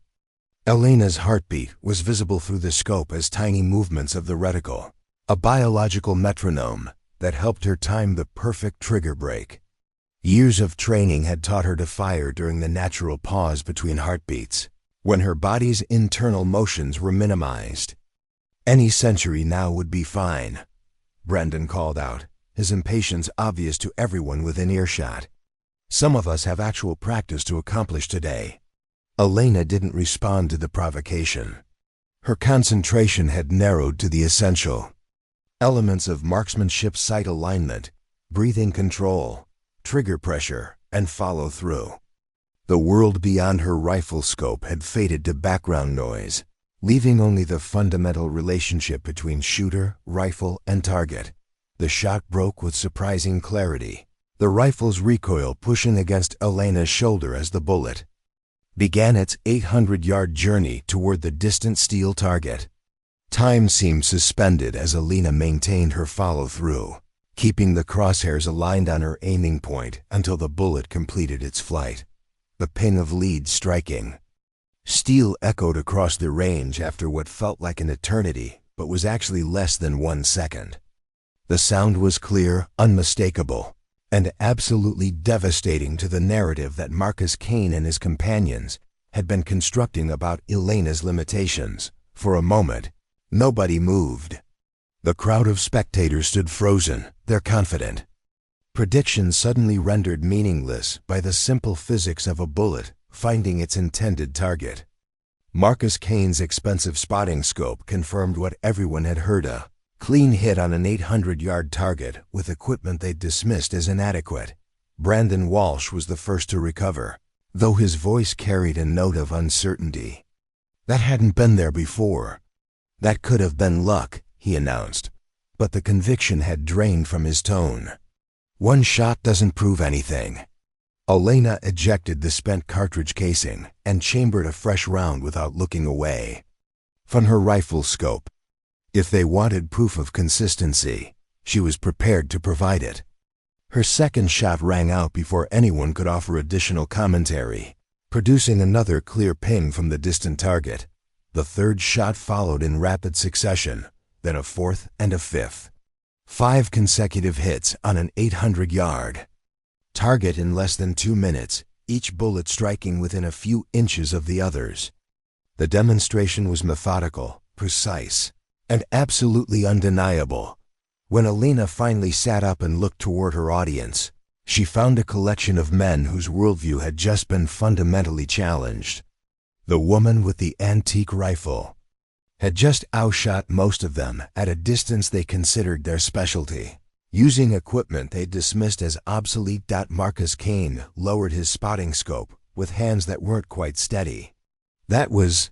[SPEAKER 1] Elena's heartbeat was visible through the scope as tiny movements of the reticle, a biological metronome that helped her time the perfect trigger break. Years of training had taught her to fire during the natural pause between heartbeats, when her body's internal motions were minimized. "Any century now would be fine," Brandon called out, his impatience obvious to everyone within earshot. "Some of us have actual practice to accomplish today." Elena didn't respond to the provocation. Her concentration had narrowed to the essential elements of marksmanship: sight alignment, breathing control, trigger pressure, and follow-through. The world beyond her rifle scope had faded to background noise, leaving only the fundamental relationship between shooter, rifle, and target. The shot broke with surprising clarity, the rifle's recoil pushing against Elena's shoulder as the bullet began its 800-yard journey toward the distant steel target. Time seemed suspended as Elena maintained her follow-through, keeping the crosshairs aligned on her aiming point until the bullet completed its flight. The ping of lead striking steel echoed across the range after what felt like an eternity, but was actually less than 1 second. The sound was clear, unmistakable, and absolutely devastating to the narrative that Marcus Kane and his companions had been constructing about Elena's limitations. For a moment, nobody moved. The crowd of spectators stood frozen, their confident predictions suddenly rendered meaningless by the simple physics of a bullet finding its intended target. Marcus Kane's expensive spotting scope confirmed what everyone had heard: a clean hit on an 800-yard target with equipment they'd dismissed as inadequate. Brandon Walsh was the first to recover, though his voice carried a note of uncertainty. "That hadn't been there before." "That could have been luck," he announced, but the conviction had drained from his tone. "One shot doesn't prove anything." Elena ejected the spent cartridge casing and chambered a fresh round without looking away from her rifle scope. If they wanted proof of consistency, she was prepared to provide it. Her second shot rang out before anyone could offer additional commentary, producing another clear ping from the distant target. The third shot followed in rapid succession, then a fourth and a fifth. 5 consecutive hits on an 800-yard target in less than 2 minutes, each bullet striking within a few inches of the others. The demonstration was methodical, precise, and absolutely undeniable. When Elena finally sat up and looked toward her audience, she found a collection of men whose worldview had just been fundamentally challenged. The woman with the antique rifle had just outshot most of them at a distance they considered their specialty, using equipment they dismissed as obsolete. Marcus Kane lowered his spotting scope with hands that weren't quite steady. "That was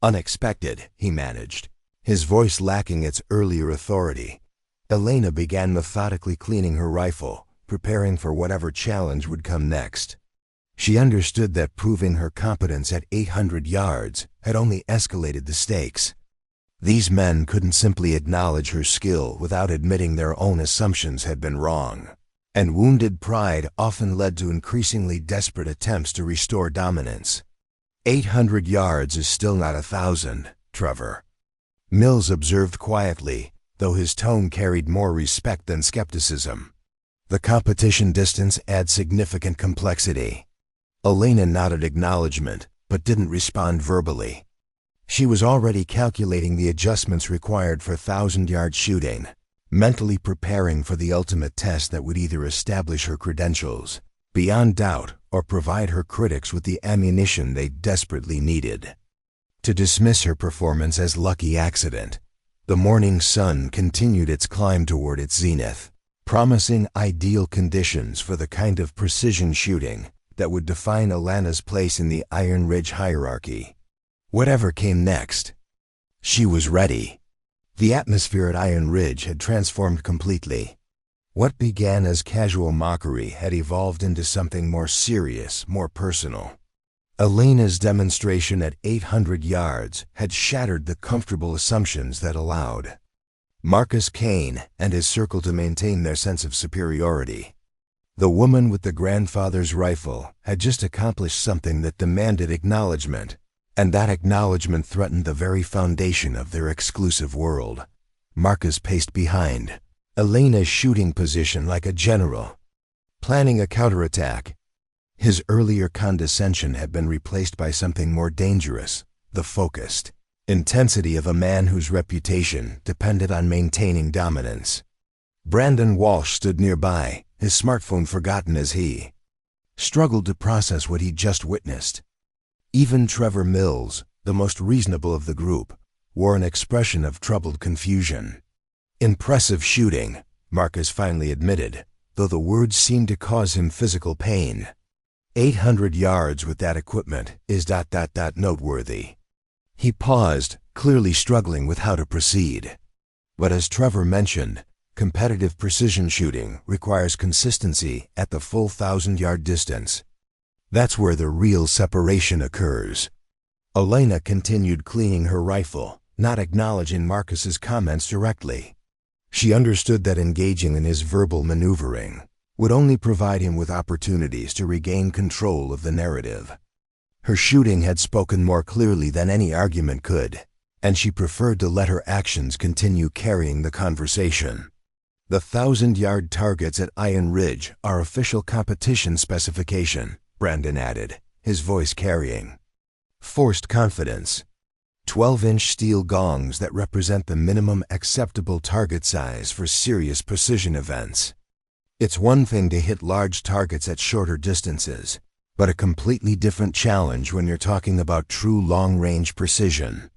[SPEAKER 1] unexpected," he managed, his voice lacking its earlier authority. Elena began methodically cleaning her rifle, preparing for whatever challenge would come next. She understood that proving her competence at 800 yards had only escalated the stakes. These men couldn't simply acknowledge her skill without admitting their own assumptions had been wrong. And wounded pride often led to increasingly desperate attempts to restore dominance. 800 yards is still not 1,000, Trevor. Mills observed quietly, though his tone carried more respect than skepticism. The competition distance adds significant complexity. Elena nodded acknowledgement, but didn't respond verbally. She was already calculating the adjustments required for 1,000-yard shooting, mentally preparing for the ultimate test that would either establish her credentials beyond doubt or provide her critics with the ammunition they desperately needed. To dismiss her performance as lucky accident, the morning sun continued its climb toward its zenith, promising ideal conditions for the kind of precision shooting that would define Elena's place in the Iron Ridge hierarchy. Whatever came next, she was ready. The atmosphere at Iron Ridge had transformed completely. What began as casual mockery had evolved into something more serious, more personal. Elena's demonstration at 800 yards had shattered the comfortable assumptions that allowed Marcus Kane and his circle to maintain their sense of superiority. The woman with the grandfather's rifle had just accomplished something that demanded acknowledgement, and that acknowledgement threatened the very foundation of their exclusive world. Marcus paced behind, Elena's shooting position like a general, planning a counterattack. His earlier condescension had been replaced by something more dangerous, the focused intensity of a man whose reputation depended on maintaining dominance. Brandon Walsh stood nearby, his smartphone forgotten as he struggled to process what he'd just witnessed. Even Trevor Mills, the most reasonable of the group, wore an expression of troubled confusion. Impressive shooting, Marcus finally admitted, though the words seemed to cause him physical pain. 800 yards with that equipment is ... noteworthy. He paused, clearly struggling with how to proceed. But as Trevor mentioned, competitive precision shooting requires consistency at the full 1,000-yard distance. That's where the real separation occurs. Elena continued cleaning her rifle, not acknowledging Marcus's comments directly. She understood that engaging in his verbal maneuvering would only provide him with opportunities to regain control of the narrative. Her shooting had spoken more clearly than any argument could, and she preferred to let her actions continue carrying the conversation. The 1,000-yard targets at Iron Ridge are official competition specification, Brandon added, his voice carrying forced confidence. 12-inch steel gongs that represent the minimum acceptable target size for serious precision events. It's one thing to hit large targets at shorter distances, but a completely different challenge when you're talking about true long-range precision.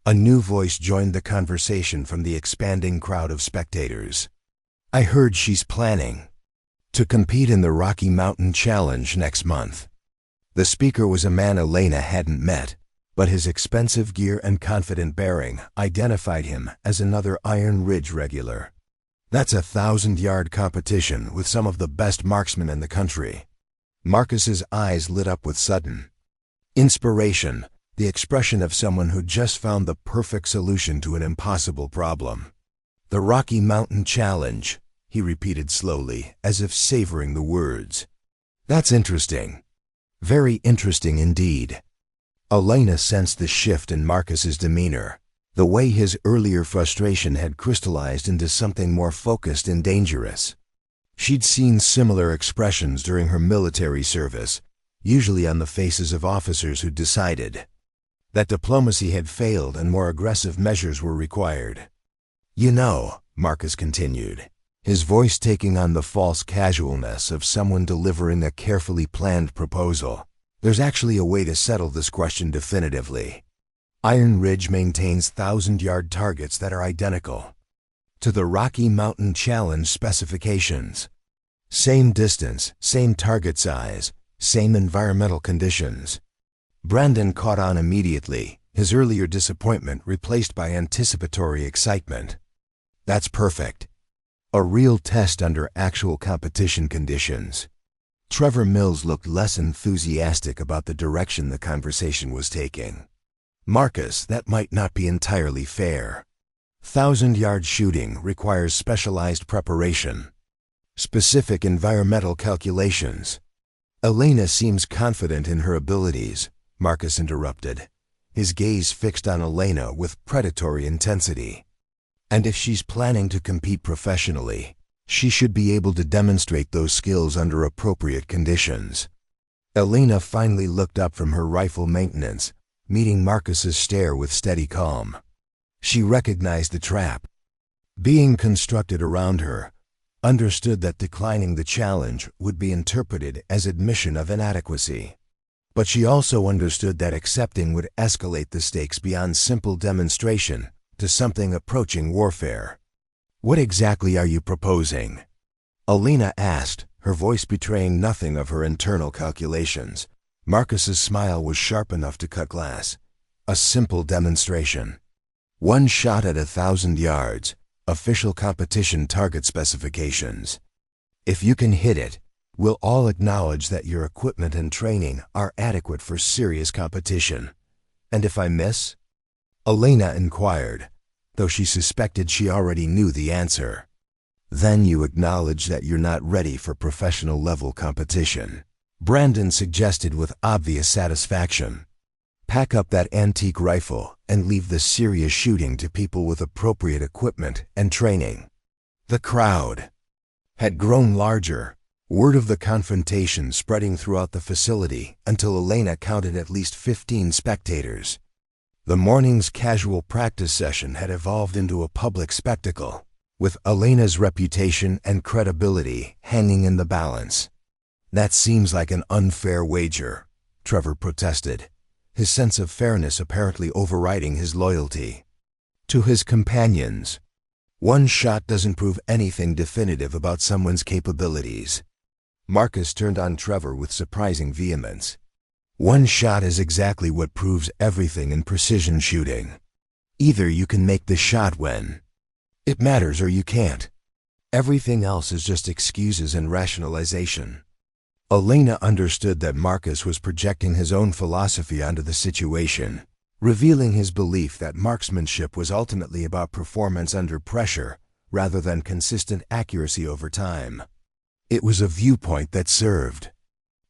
[SPEAKER 1] A new voice joined the conversation from the expanding crowd of spectators. I heard she's planning to compete in the Rocky Mountain Challenge next month. The speaker was a man Elena hadn't met, but his expensive gear and confident bearing identified him as another Iron Ridge regular. That's a 1,000-yard competition with some of the best marksmen in the country. Marcus's eyes lit up with sudden inspiration, the expression of someone who just found the perfect solution to an impossible problem. The Rocky Mountain Challenge, he repeated slowly, as if savoring the words. That's interesting. Very interesting indeed. Elena sensed the shift in Marcus's demeanor, the way his earlier frustration had crystallized into something more focused and dangerous. She'd seen similar expressions during her military service, usually on the faces of officers who decided that diplomacy had failed and more aggressive measures were required. You know, Marcus continued, his voice taking on the false casualness of someone delivering a carefully planned proposal. There's actually a way to settle this question definitively. Iron Ridge maintains 1,000-yard targets that are identical to the Rocky Mountain Challenge specifications. Same distance, same target size, same environmental conditions. Brandon caught on immediately, his earlier disappointment replaced by anticipatory excitement. That's perfect. A real test under actual competition conditions. Trevor Mills looked less enthusiastic about the direction the conversation was taking. Marcus, that might not be entirely fair. 1,000-yard shooting requires specialized preparation, specific environmental calculations. Elena seems confident in her abilities, Marcus interrupted, his gaze fixed on Elena with predatory intensity. And if she's planning to compete professionally, she should be able to demonstrate those skills under appropriate conditions. Elena finally looked up from her rifle maintenance, meeting Marcus's stare with steady calm. She recognized the trap being constructed around her, understood that declining the challenge would be interpreted as admission of inadequacy. But she also understood that accepting would escalate the stakes beyond simple demonstration to something approaching warfare. "What exactly are you proposing?" Elena asked, her voice betraying nothing of her internal calculations. Marcus's smile was sharp enough to cut glass. "A simple demonstration. 1 shot at 1,000 yards, official competition target specifications. If you can hit it, we'll all acknowledge that your equipment and training are adequate for serious competition. And if I miss?" Elena inquired, though she suspected she already knew the answer. "Then you acknowledge that you're not ready for professional-level competition," Brandon suggested with obvious satisfaction. "Pack up that antique rifle and leave the serious shooting to people with appropriate equipment and training." The crowd had grown larger, word of the confrontation spreading throughout the facility until Elena counted at least 15 spectators. The morning's casual practice session had evolved into a public spectacle, with Elena's reputation and credibility hanging in the balance. "That seems like an unfair wager," Trevor protested, his sense of fairness apparently overriding his loyalty to his companions. "1 shot doesn't prove anything definitive about someone's capabilities." Marcus turned on Trevor with surprising vehemence. "1 shot is exactly what proves everything in precision shooting. Either you can make the shot when it matters or you can't. Everything else is just excuses and rationalization." Elena understood that Marcus was projecting his own philosophy onto the situation, revealing his belief that marksmanship was ultimately about performance under pressure rather than consistent accuracy over time. It was a viewpoint that served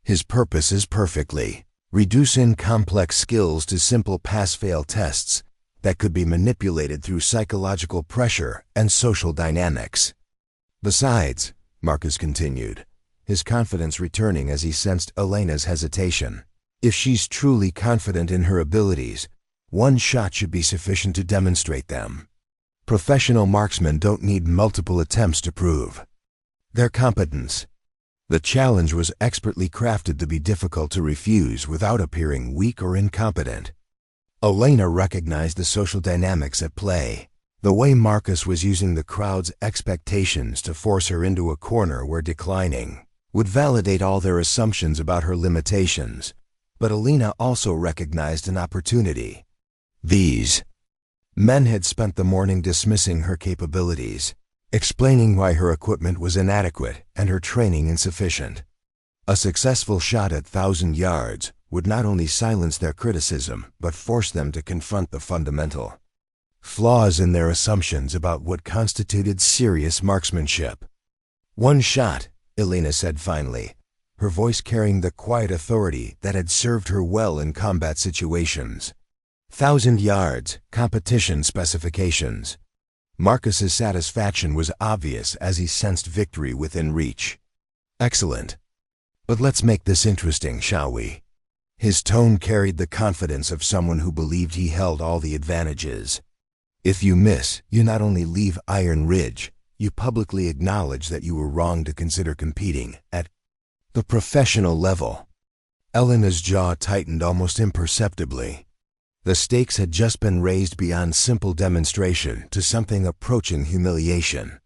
[SPEAKER 1] his purposes perfectly, reducing complex skills to simple pass-fail tests that could be manipulated through psychological pressure and social dynamics. "Besides," Marcus continued, his confidence returning as he sensed Elena's hesitation, "if she's truly confident in her abilities, 1 shot should be sufficient to demonstrate them. Professional marksmen don't need multiple attempts to prove their competence." The challenge was expertly crafted to be difficult to refuse without appearing weak or incompetent. Elena recognized the social dynamics at play, the way Marcus was using the crowd's expectations to force her into a corner where declining would validate all their assumptions about her limitations. But Elena also recognized an opportunity. These men had spent the morning dismissing her capabilities, explaining why her equipment was inadequate and her training insufficient. A successful shot at 1,000 yards would not only silence their criticism but force them to confront the fundamental flaws in their assumptions about what constituted serious marksmanship. "1 shot," Elena said finally, her voice carrying the quiet authority that had served her well in combat situations. 1,000 yards, competition specifications. Marcus's satisfaction was obvious as he sensed victory within reach. "Excellent. But let's make this interesting, shall we?" His tone carried the confidence of someone who believed he held all the advantages. "If you miss, you not only leave Iron Ridge, you publicly acknowledge that you were wrong to consider competing at the professional level." Elena's jaw tightened almost imperceptibly. The stakes had just been raised beyond simple demonstration to something approaching humiliation.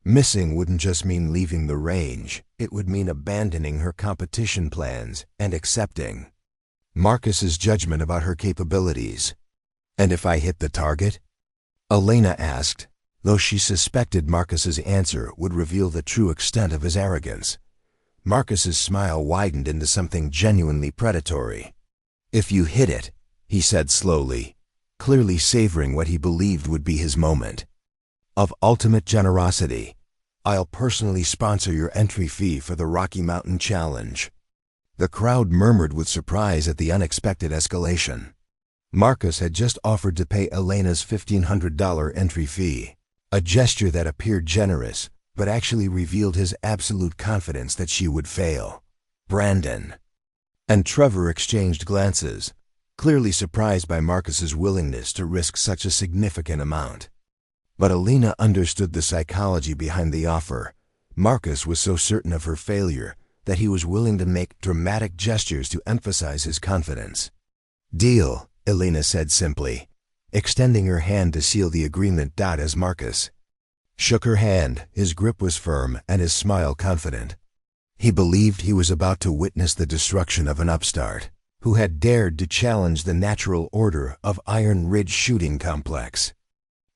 [SPEAKER 1] Missing wouldn't just mean leaving the range, it would mean abandoning her competition plans and accepting Marcus's judgment about her capabilities. "And if I hit the target?" Elena asked, though she suspected Marcus's answer would reveal the true extent of his arrogance. Marcus's smile widened into something genuinely predatory. "If you hit it," he said slowly, clearly savoring what he believed would be his moment of ultimate generosity, "I'll personally sponsor your entry fee for the Rocky Mountain Challenge." The crowd murmured with surprise at the unexpected escalation. Marcus had just offered to pay Elena's $1,500 entry fee, a gesture that appeared generous, but actually revealed his absolute confidence that she would fail. Brandon and Trevor exchanged glances, clearly surprised by Marcus's willingness to risk such a significant amount. But Elena understood the psychology behind the offer. Marcus was so certain of her failure that he was willing to make dramatic gestures to emphasize his confidence. "Deal," Elena said simply, extending her hand to seal the agreement. As Marcus shook her hand, his grip was firm and his smile confident. He believed he was about to witness the destruction of an upstart who had dared to challenge the natural order of Iron Ridge Shooting Complex.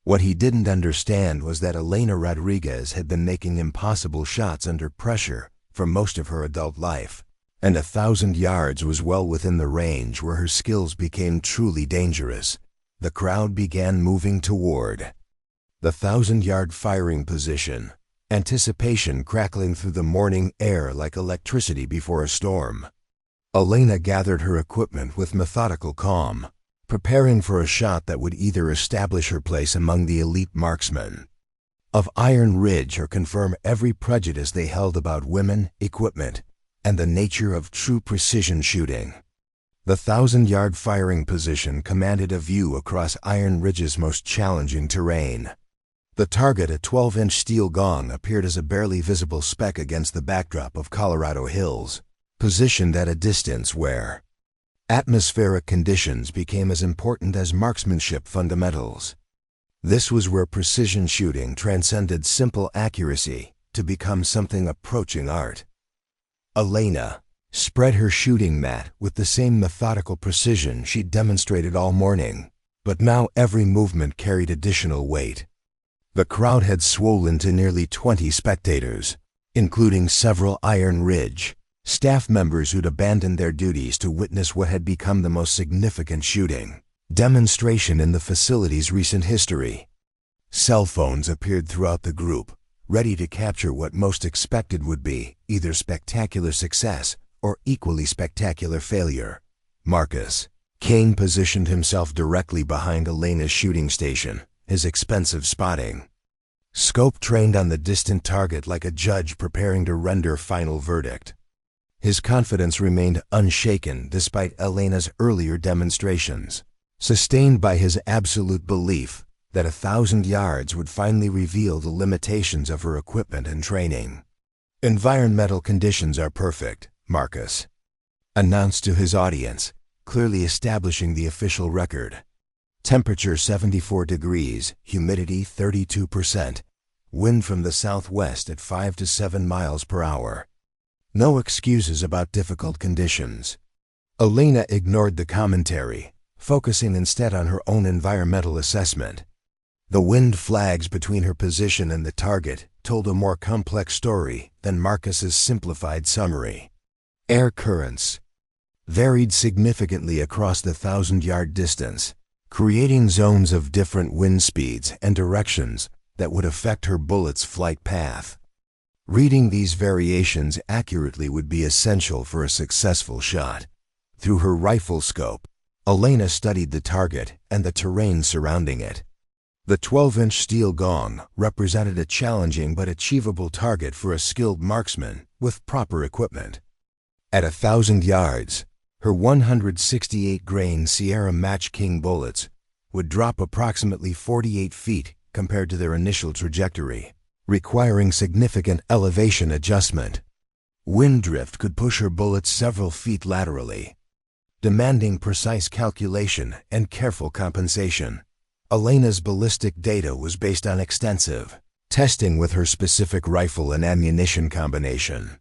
[SPEAKER 1] What he didn't understand was that Elena Rodriguez had been making impossible shots under pressure for most of her adult life, and 1,000 yards was well within the range where her skills became truly dangerous. The crowd began moving toward the 1,000-yard firing position, anticipation crackling through the morning air like electricity before a storm. Elena gathered her equipment with methodical calm, preparing for a shot that would either establish her place among the elite marksmen of Iron Ridge or confirm every prejudice they held about women, equipment, and the nature of true precision shooting. The 1,000-yard firing position commanded a view across Iron Ridge's most challenging terrain. The target, a 12-inch steel gong, appeared as a barely visible speck against the backdrop of Colorado hills, positioned at a distance where atmospheric conditions became as important as marksmanship fundamentals. This was where precision shooting transcended simple accuracy to become something approaching art. Elena spread her shooting mat with the same methodical precision she'd demonstrated all morning, but now every movement carried additional weight. The crowd had swollen to nearly 20 spectators, including several Iron Ridge staff members who'd abandoned their duties to witness what had become the most significant shooting demonstration in the facility's recent history. Cell phones appeared throughout the group, ready to capture what most expected would be either spectacular success or equally spectacular failure. Marcus Kane positioned himself directly behind Elena's shooting station, his expensive spotting scope trained on the distant target like a judge preparing to render final verdict. His confidence remained unshaken despite Elena's earlier demonstrations, sustained by his absolute belief that 1,000 yards would finally reveal the limitations of her equipment and training. "Environmental conditions are perfect," Marcus announced to his audience, clearly establishing the official record. Temperature 74 degrees, humidity 32%, wind from the southwest at 5 to 7 miles per hour. No excuses about difficult conditions. Elena ignored the commentary, focusing instead on her own environmental assessment. The wind flags between her position and the target told a more complex story than Marcus's simplified summary. Air currents varied significantly across the 1,000-yard distance, creating zones of different wind speeds and directions that would affect her bullet's flight path. Reading these variations accurately would be essential for a successful shot. Through her rifle scope, Elena studied the target and the terrain surrounding it. The 12-inch steel gong represented a challenging but achievable target for a skilled marksman with proper equipment. At 1,000 yards, her 168-grain Sierra Match King bullets would drop approximately 48 feet compared to their initial trajectory, requiring significant elevation adjustment. Wind drift could push her bullets several feet laterally, demanding precise calculation and careful compensation. Elena's ballistic data was based on extensive testing with her specific rifle and ammunition combination.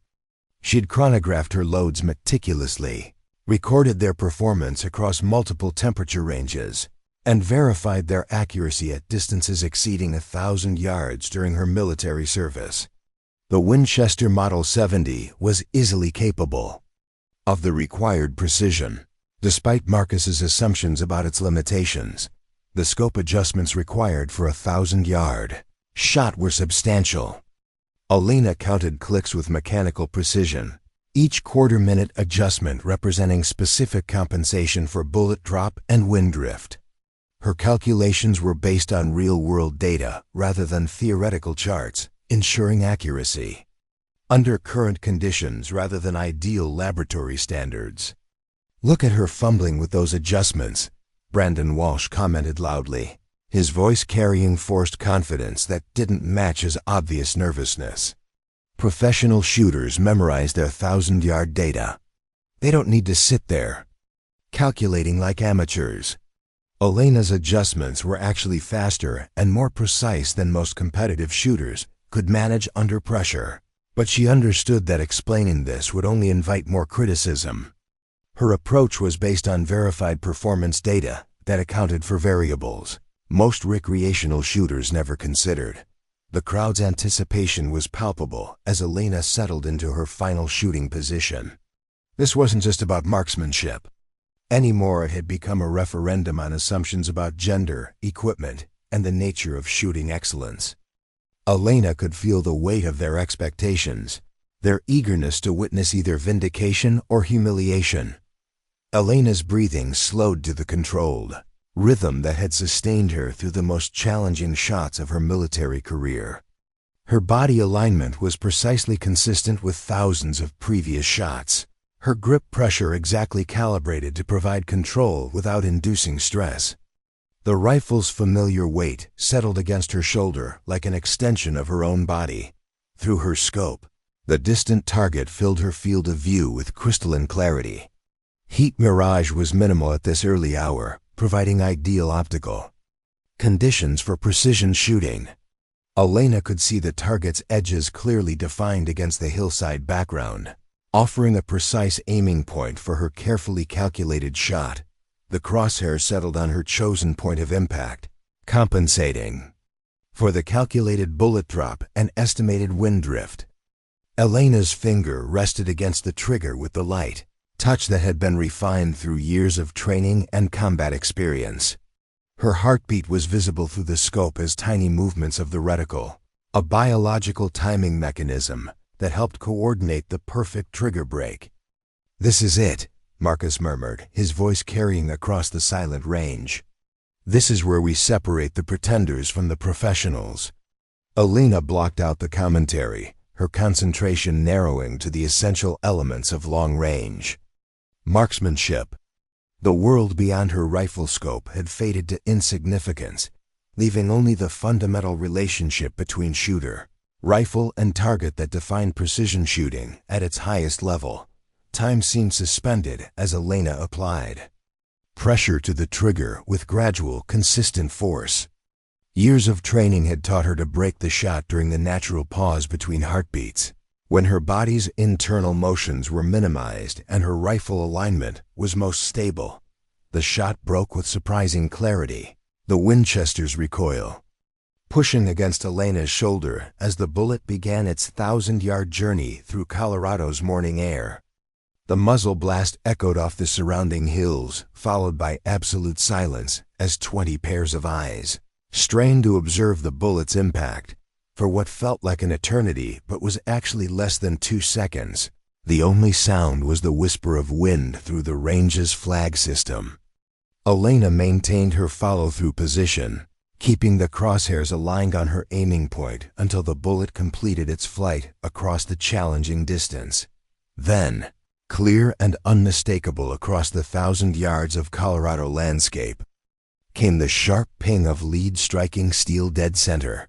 [SPEAKER 1] She'd chronographed her loads meticulously, recorded their performance across multiple temperature ranges, and verified their accuracy at distances exceeding 1,000 yards during her military service. The Winchester Model 70 was easily capable of the required precision. Despite Marcus's assumptions about its limitations, the scope adjustments required for a 1,000-yard shot were substantial. Elena counted clicks with mechanical precision, each quarter-minute adjustment representing specific compensation for bullet drop and wind drift. Her calculations were based on real-world data rather than theoretical charts, ensuring accuracy under current conditions rather than ideal laboratory standards. "Look at her fumbling with those adjustments," Brandon Walsh commented loudly, his voice carrying forced confidence that didn't match his obvious nervousness. Professional shooters memorize their 1,000-yard data. They don't need to sit there calculating like amateurs. Elena's adjustments were actually faster and more precise than most competitive shooters could manage under pressure. But she understood that explaining this would only invite more criticism. Her approach was based on verified performance data that accounted for variables most recreational shooters never considered. The crowd's anticipation was palpable as Elena settled into her final shooting position. This wasn't just about marksmanship. Anymore, it had become a referendum on assumptions about gender, equipment, and the nature of shooting excellence. Elena could feel the weight of their expectations, their eagerness to witness either vindication or humiliation. Elena's breathing slowed to the controlled rhythm that had sustained her through the most challenging shots of her military career. Her body alignment was precisely consistent with thousands of previous shots, her grip pressure exactly calibrated to provide control without inducing stress. The rifle's familiar weight settled against her shoulder like an extension of her own body. Through her scope, the distant target filled her field of view with crystalline clarity. Heat mirage was minimal at this early hour, providing ideal optical conditions for precision shooting. Elena could see the target's edges clearly defined against the hillside background, offering a precise aiming point for her carefully calculated shot. The crosshair settled on her chosen point of impact, compensating for the calculated bullet drop and estimated wind drift. Elena's finger rested against the trigger with the light touch that had been refined through years of training and combat experience. Her heartbeat was visible through the scope as tiny movements of the reticle, a biological timing mechanism that helped coordinate the perfect trigger break. "This is it," Marcus murmured, his voice carrying across the silent range. "This is where we separate the pretenders from the professionals." Elena blocked out the commentary, her concentration narrowing to the essential elements of long range. Marksmanship. The world beyond her rifle scope had faded to insignificance, leaving only the fundamental relationship between shooter, rifle, and target that defined precision shooting at its highest level. Time seemed suspended as Elena applied pressure to the trigger with gradual, consistent force. Years of training had taught her to break the shot during the natural pause between heartbeats, when her body's internal motions were minimized and her rifle alignment was most stable. The shot broke with surprising clarity, the Winchester's recoil pushing against Elena's shoulder as the bullet began its 1,000-yard journey through Colorado's morning air. The muzzle blast echoed off the surrounding hills, followed by absolute silence as 20 pairs of eyes strained to observe the bullet's impact. For what felt like an eternity but was actually less than 2 seconds, the only sound was the whisper of wind through the range's flag system. Elena maintained her follow-through position, keeping the crosshairs aligned on her aiming point until the bullet completed its flight across the challenging distance. Then, clear and unmistakable across the 1,000 yards of Colorado landscape, came the sharp ping of lead striking steel dead center.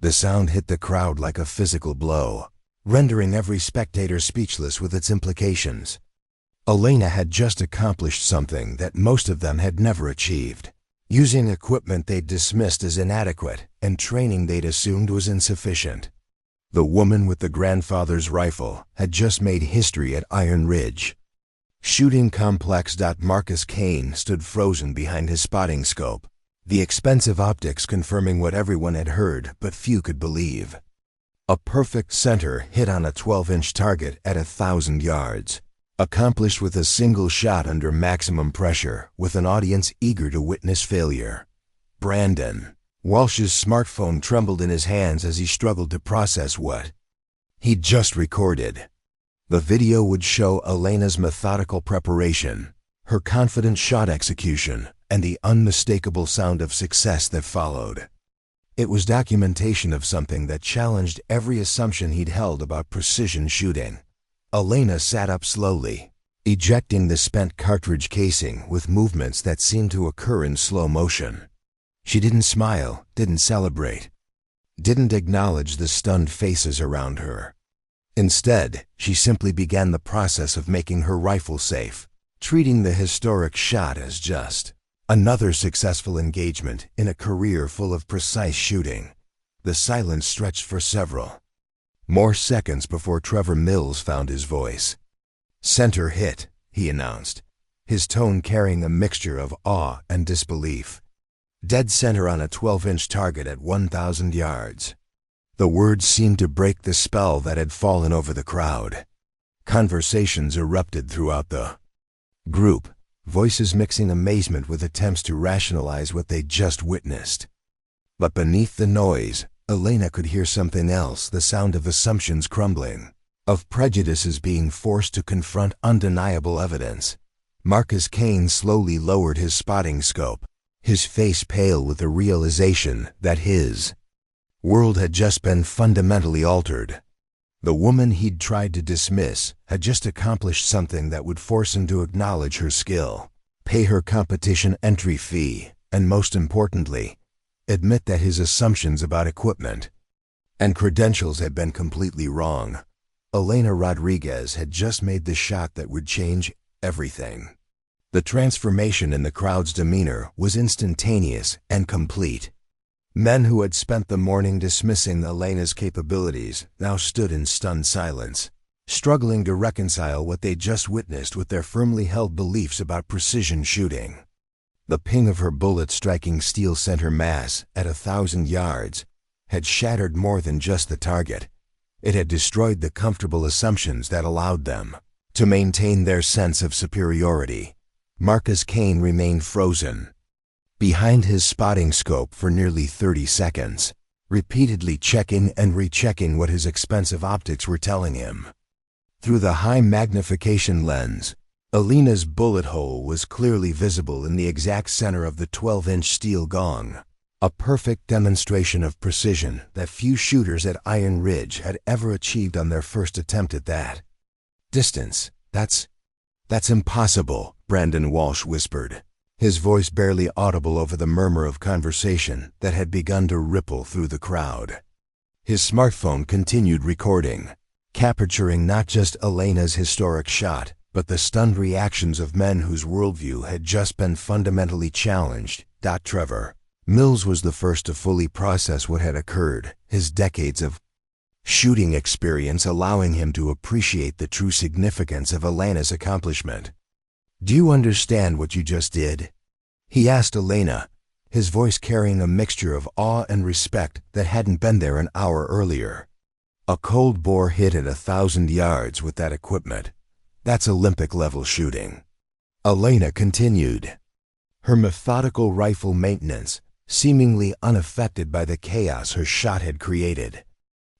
[SPEAKER 1] The sound hit the crowd like a physical blow, rendering every spectator speechless with its implications. Elena had just accomplished something that most of them had never achieved, using equipment they'd dismissed as inadequate and training they'd assumed was insufficient. The woman with the grandfather's rifle had just made history at Iron Ridge. Shooting complex. Marcus Kane stood frozen behind his spotting scope, the expensive optics confirming what everyone had heard but few could believe. A perfect center hit on a 12-inch target at 1,000 yards, accomplished with a single shot under maximum pressure, with an audience eager to witness failure. Brandon Walsh's smartphone trembled in his hands as he struggled to process what he'd just recorded. The video would show Elena's methodical preparation, her confident shot execution, and the unmistakable sound of success that followed. It was documentation of something that challenged every assumption he'd held about precision shooting. Elena sat up slowly, ejecting the spent cartridge casing with movements that seemed to occur in slow motion. She didn't smile, didn't celebrate, didn't acknowledge the stunned faces around her. Instead, she simply began the process of making her rifle safe, treating the historic shot as just another successful engagement in a career full of precise shooting. The silence stretched for several more seconds before Trevor Mills found his voice. "Center hit," he announced, his tone carrying a mixture of awe and disbelief. "Dead center on a 12-inch target at 1,000 yards. The words seemed to break the spell that had fallen over the crowd. Conversations erupted throughout the group, voices mixing amazement with attempts to rationalize what they'd just witnessed. But beneath the noise, Elena could hear something else, the sound of assumptions crumbling, of prejudices being forced to confront undeniable evidence. Marcus Kane slowly lowered his spotting scope, his face pale with the realization that his world had just been fundamentally altered. The woman he'd tried to dismiss had just accomplished something that would force him to acknowledge her skill, pay her competition entry fee, and most importantly, admit that his assumptions about equipment and credentials had been completely wrong. Elena Rodriguez had just made the shot that would change everything. The transformation in the crowd's demeanor was instantaneous and complete. Men who had spent the morning dismissing Elena's capabilities now stood in stunned silence, struggling to reconcile what they'd just witnessed with their firmly held beliefs about precision shooting. The ping of her bullet striking steel center mass at 1,000 yards had shattered more than just the target. It had destroyed the comfortable assumptions that allowed them to maintain their sense of superiority. Marcus Kane remained frozen behind his spotting scope for nearly 30 seconds, repeatedly checking and rechecking what his expensive optics were telling him. Through the high magnification lens, Elena's bullet hole was clearly visible in the exact center of the 12-inch steel gong, a perfect demonstration of precision that few shooters at Iron Ridge had ever achieved on their first attempt at that distance. That's impossible," Brandon Walsh whispered, his voice barely audible over the murmur of conversation that had begun to ripple through the crowd. His smartphone continued recording, capturing not just Elena's historic shot, but the stunned reactions of men whose worldview had just been fundamentally challenged. Trevor Mills was the first to fully process what had occurred, his decades of shooting experience allowing him to appreciate the true significance of Elena's accomplishment. "Do you understand what you just did?" he asked Elena, his voice carrying a mixture of awe and respect that hadn't been there an hour earlier. "A cold bore hit at 1,000 yards with that equipment. That's Olympic-level shooting." Elena continued, her methodical rifle maintenance seemingly unaffected by the chaos her shot had created.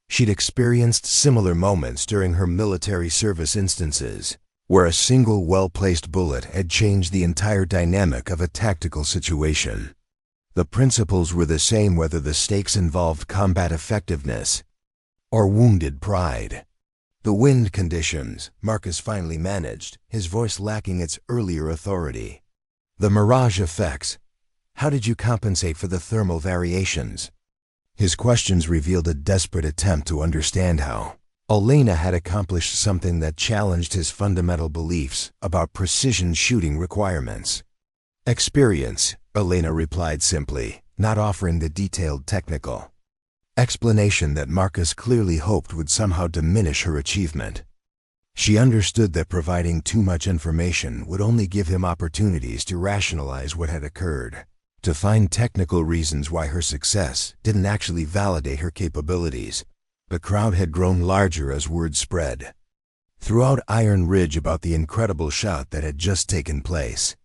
[SPEAKER 1] She'd experienced similar moments during her military service instances, where a single well-placed bullet had changed the entire dynamic of a tactical situation. The principles were the same whether the stakes involved combat effectiveness or wounded pride. "The wind conditions," Marcus finally managed, his voice lacking its earlier authority. "The mirage effects. How did you compensate for the thermal variations?" His questions revealed a desperate attempt to understand how Elena had accomplished something that challenged his fundamental beliefs about precision shooting requirements. "Experience," Elena replied simply, not offering the detailed technical explanation that Marcus clearly hoped would somehow diminish her achievement. She understood that providing too much information would only give him opportunities to rationalize what had occurred. to find technical reasons why her success didn't actually validate her capabilities. The crowd had grown larger as word spread throughout Iron Ridge about the incredible shot that had just taken place.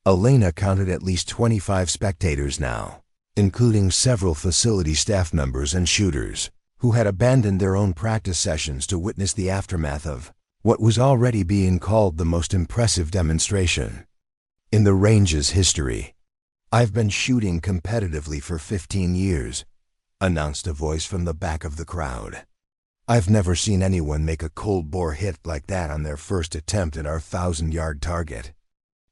[SPEAKER 1] Elena counted at least 25 spectators now, including several facility staff members and shooters, who had abandoned their own practice sessions to witness the aftermath of what was already being called the most impressive demonstration in the range's history. "I've been shooting competitively for 15 years, announced a voice from the back of the crowd. "I've never seen anyone make a cold-bore hit like that on their first attempt at our 1,000-yard target."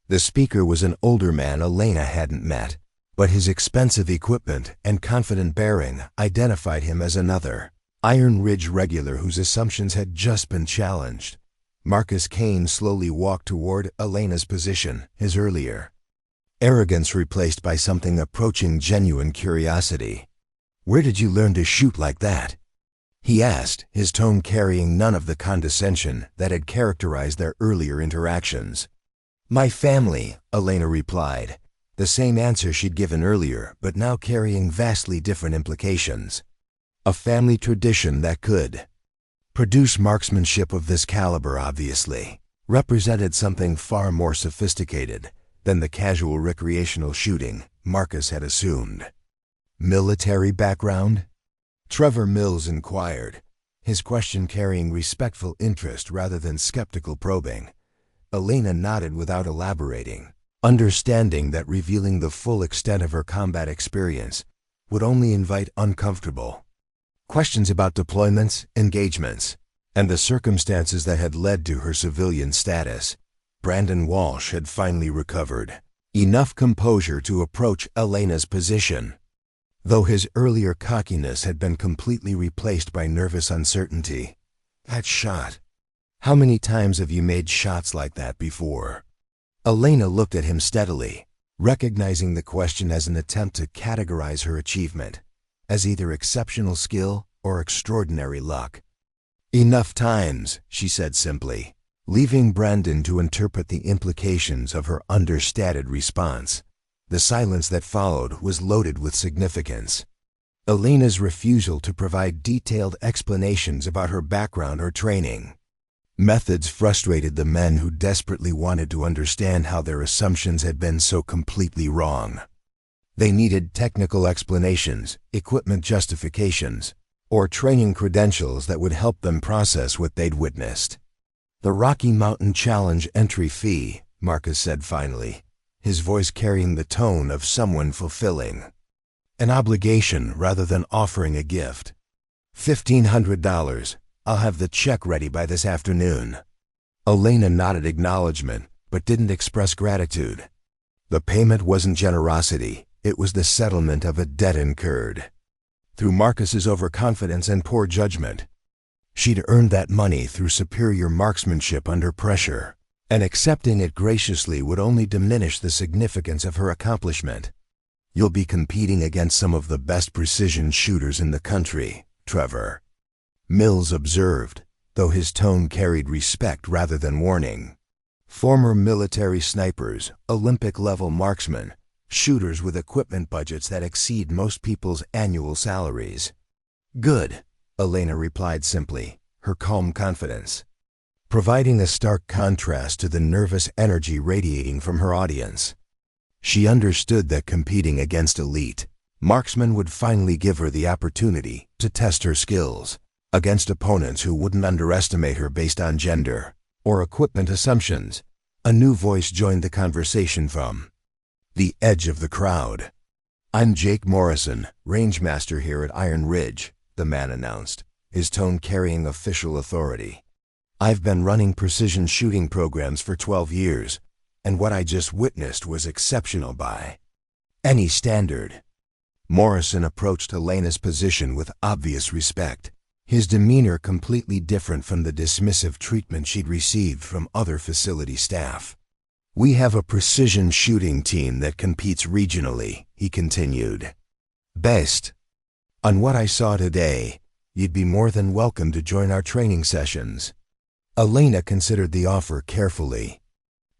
[SPEAKER 1] The speaker was an older man Elena hadn't met, but his expensive equipment and confident bearing identified him as another Iron Ridge regular whose assumptions had just been challenged. Marcus Kane slowly walked toward Elena's position, his earlier arrogance replaced by something approaching genuine curiosity. "Where did you learn to shoot like that?" he asked, his tone carrying none of the condescension that had characterized their earlier interactions. "My family," Elena replied, the same answer she'd given earlier, but now carrying vastly different implications. A family tradition that could produce marksmanship of this caliber obviously represented something far more sophisticated than the casual recreational shooting Marcus had assumed. "Military background?" Trevor Mills inquired, his question carrying respectful interest rather than skeptical probing. Elena nodded without elaborating, understanding that revealing the full extent of her combat experience would only invite uncomfortable questions about deployments, engagements, and the circumstances that had led to her civilian status. Brandon Walsh had finally recovered enough composure to approach Elena's position, though his earlier cockiness had been completely replaced by nervous uncertainty. "That shot. How many times have you made shots like that before?" Elena looked at him steadily, recognizing the question as an attempt to categorize her achievement as either exceptional skill or extraordinary luck. "Enough times," she said simply, leaving Brandon to interpret the implications of her understated response. The silence that followed was loaded with significance. Elena's refusal to provide detailed explanations about her background or training methods frustrated the men who desperately wanted to understand how their assumptions had been so completely wrong. They needed technical explanations, equipment justifications, or training credentials that would help them process what they'd witnessed. "The Rocky Mountain Challenge entry fee," Marcus said finally, his voice carrying the tone of someone fulfilling an obligation rather than offering a gift. $1,500. I'll have the check ready by this afternoon." Elena nodded acknowledgement, but didn't express gratitude. The payment wasn't generosity, it was the settlement of a debt incurred through Marcus's overconfidence and poor judgment. She'd earned that money through superior marksmanship under pressure, and accepting it graciously would only diminish the significance of her accomplishment. "You'll be competing against some of the best precision shooters in the country, Trevor," Mills observed, though his tone carried respect rather than warning. "Former military snipers, Olympic-level marksmen, shooters with equipment budgets that exceed most people's annual salaries." "Good," Elena replied simply, her calm confidence providing a stark contrast to the nervous energy radiating from her audience. She understood that competing against elite marksmen would finally give her the opportunity to test her skills against opponents who wouldn't underestimate her based on gender or equipment assumptions. A new voice joined the conversation from the edge of the crowd. "I'm Jake Morrison, Rangemaster here at Iron Ridge," the man announced, his tone carrying official authority. "I've been running precision shooting programs for 12 years, and what I just witnessed was exceptional by any standard." Morrison approached Elena's position with obvious respect, his demeanor completely different from the dismissive treatment she'd received from other facility staff. "We have a precision shooting team that competes regionally," he continued. "Based on what I saw today, you'd be more than welcome to join our training sessions." Elena considered the offer carefully.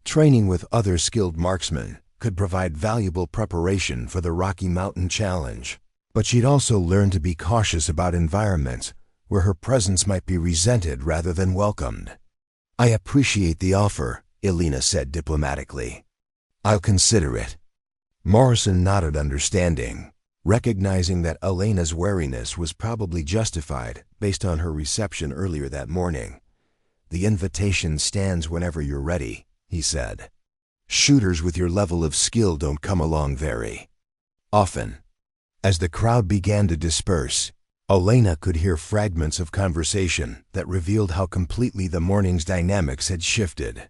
[SPEAKER 1] Training with other skilled marksmen could provide valuable preparation for the Rocky Mountain Challenge. But she'd also learned to be cautious about environments where her presence might be resented rather than welcomed. "I appreciate the offer," Elena said diplomatically. "I'll consider it." Morrison nodded understanding, recognizing that Elena's wariness was probably justified based on her reception earlier that morning. "The invitation stands whenever you're ready," he said. "Shooters with your level of skill don't come along very often." As the crowd began to disperse, Elena could hear fragments of conversation that revealed how completely the morning's dynamics had shifted.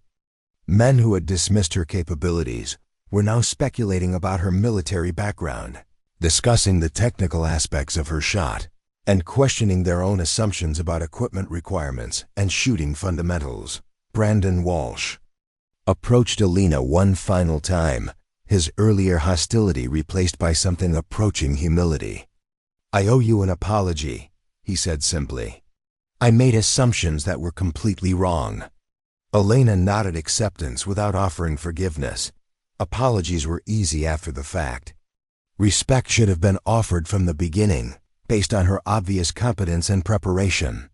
[SPEAKER 1] Men who had dismissed her capabilities were now speculating about her military background, discussing the technical aspects of her shot, and questioning their own assumptions about equipment requirements and shooting fundamentals. Brandon Walsh approached Elena one final time, his earlier hostility replaced by something approaching humility. "I owe you an apology," he said simply. "I made assumptions that were completely wrong." Elena nodded acceptance without offering forgiveness. Apologies were easy after the fact. Respect should have been offered from the beginning, based on her obvious competence and preparation.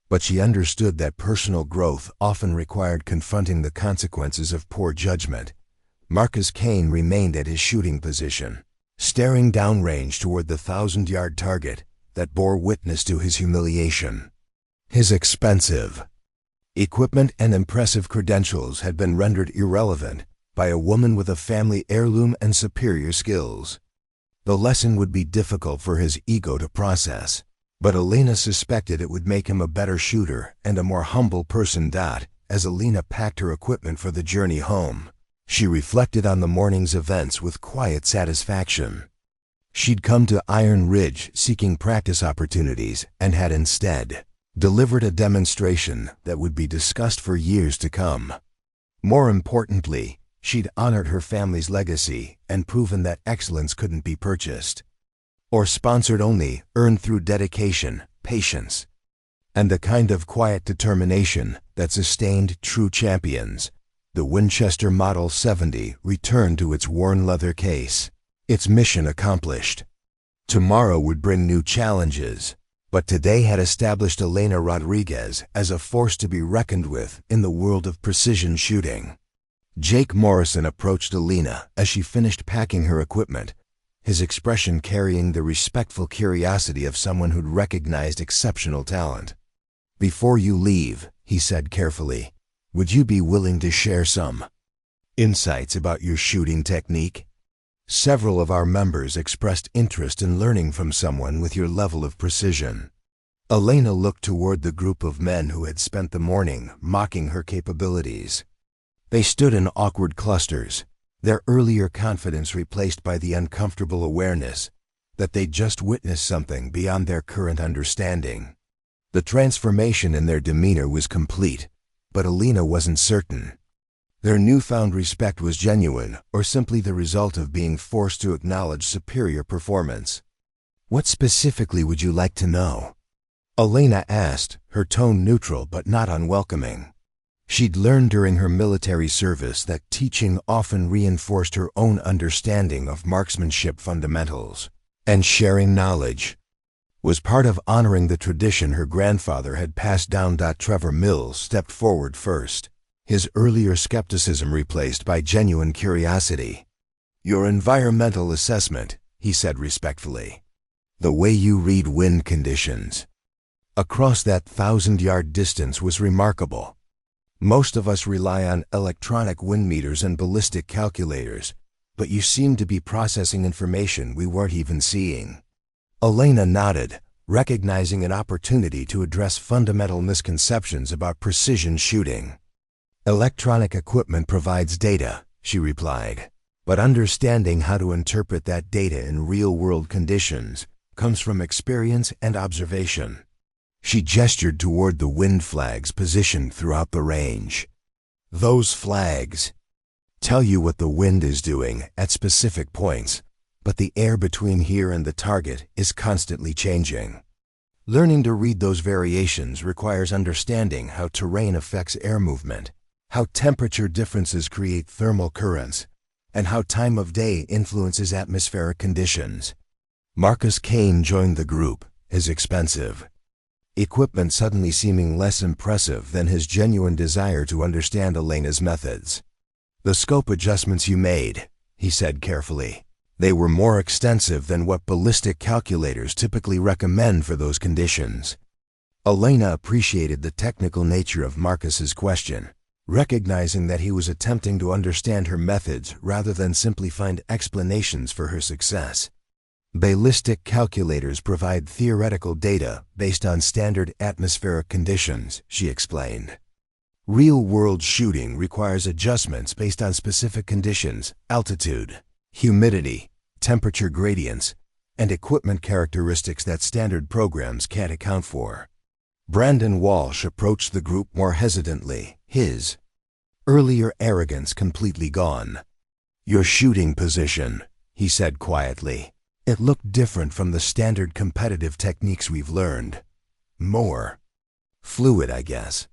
[SPEAKER 1] But she understood that personal growth often required confronting the consequences of poor judgment. Marcus Kane remained at his shooting position, staring downrange toward the 1,000-yard target that bore witness to his humiliation. His expensive equipment and impressive credentials had been rendered irrelevant by a woman with a family heirloom and superior skills. The lesson would be difficult for his ego to process, but Elena suspected it would make him a better shooter and a more humble person. As Elena packed her equipment for the journey home, she reflected on the morning's events with quiet satisfaction. She'd come to Iron Ridge seeking practice opportunities and had instead delivered a demonstration that would be discussed for years to come. More importantly, she'd honored her family's legacy and proven that excellence couldn't be purchased or sponsored, only earned through dedication, patience, and the kind of quiet determination that sustained true champions. The Winchester Model 70 returned to its worn leather case, its mission accomplished. Tomorrow would bring new challenges, but today had established Elena Rodriguez as a force to be reckoned with in the world of precision shooting. Jake Morrison approached Elena as she finished packing her equipment, his expression carrying the respectful curiosity of someone who'd recognized exceptional talent. "Before you leave," he said carefully, "would you be willing to share some insights about your shooting technique? Several of our members expressed interest in learning from someone with your level of precision." Elena looked toward the group of men who had spent the morning mocking her capabilities. They stood in awkward clusters, their earlier confidence replaced by the uncomfortable awareness that they'd just witnessed something beyond their current understanding. The transformation in their demeanor was complete, but Elena wasn't certain. Their newfound respect was genuine or simply the result of being forced to acknowledge superior performance. "What specifically would you like to know?" Elena asked, her tone neutral but not unwelcoming. She'd learned during her military service that teaching often reinforced her own understanding of marksmanship fundamentals, and sharing knowledge was part of honoring the tradition her grandfather had passed down. Trevor Mills stepped forward first, his earlier skepticism replaced by genuine curiosity. "Your environmental assessment," he said respectfully. "The way you read wind conditions across that 1,000-yard distance was remarkable. Most of us rely on electronic wind meters and ballistic calculators, but you seem to be processing information we weren't even seeing." Elena nodded, recognizing an opportunity to address fundamental misconceptions about precision shooting. "Electronic equipment provides data," she replied, "but understanding how to interpret that data in real-world conditions comes from experience and observation." She gestured toward the wind flags positioned throughout the range. "Those flags tell you what the wind is doing at specific points, but the air between here and the target is constantly changing. Learning to read those variations requires understanding how terrain affects air movement, how temperature differences create thermal currents, and how time of day influences atmospheric conditions. Marcus Kane joined the group, his expensive equipment suddenly seeming less impressive than his genuine desire to understand Elena's methods. "The scope adjustments you made," he said carefully. "They were more extensive than what ballistic calculators typically recommend for those conditions." Elena appreciated the technical nature of Marcus's question, recognizing that he was attempting to understand her methods rather than simply find explanations for her success. "Ballistic calculators provide theoretical data based on standard atmospheric conditions," she explained. "Real-world shooting requires adjustments based on specific conditions, altitude, humidity, temperature gradients, and equipment characteristics that standard programs can't account for." Brandon Walsh approached the group more hesitantly, his earlier arrogance completely gone. "Your shooting position," he said quietly. "It looked different from the standard competitive techniques we've learned. More fluid, I guess."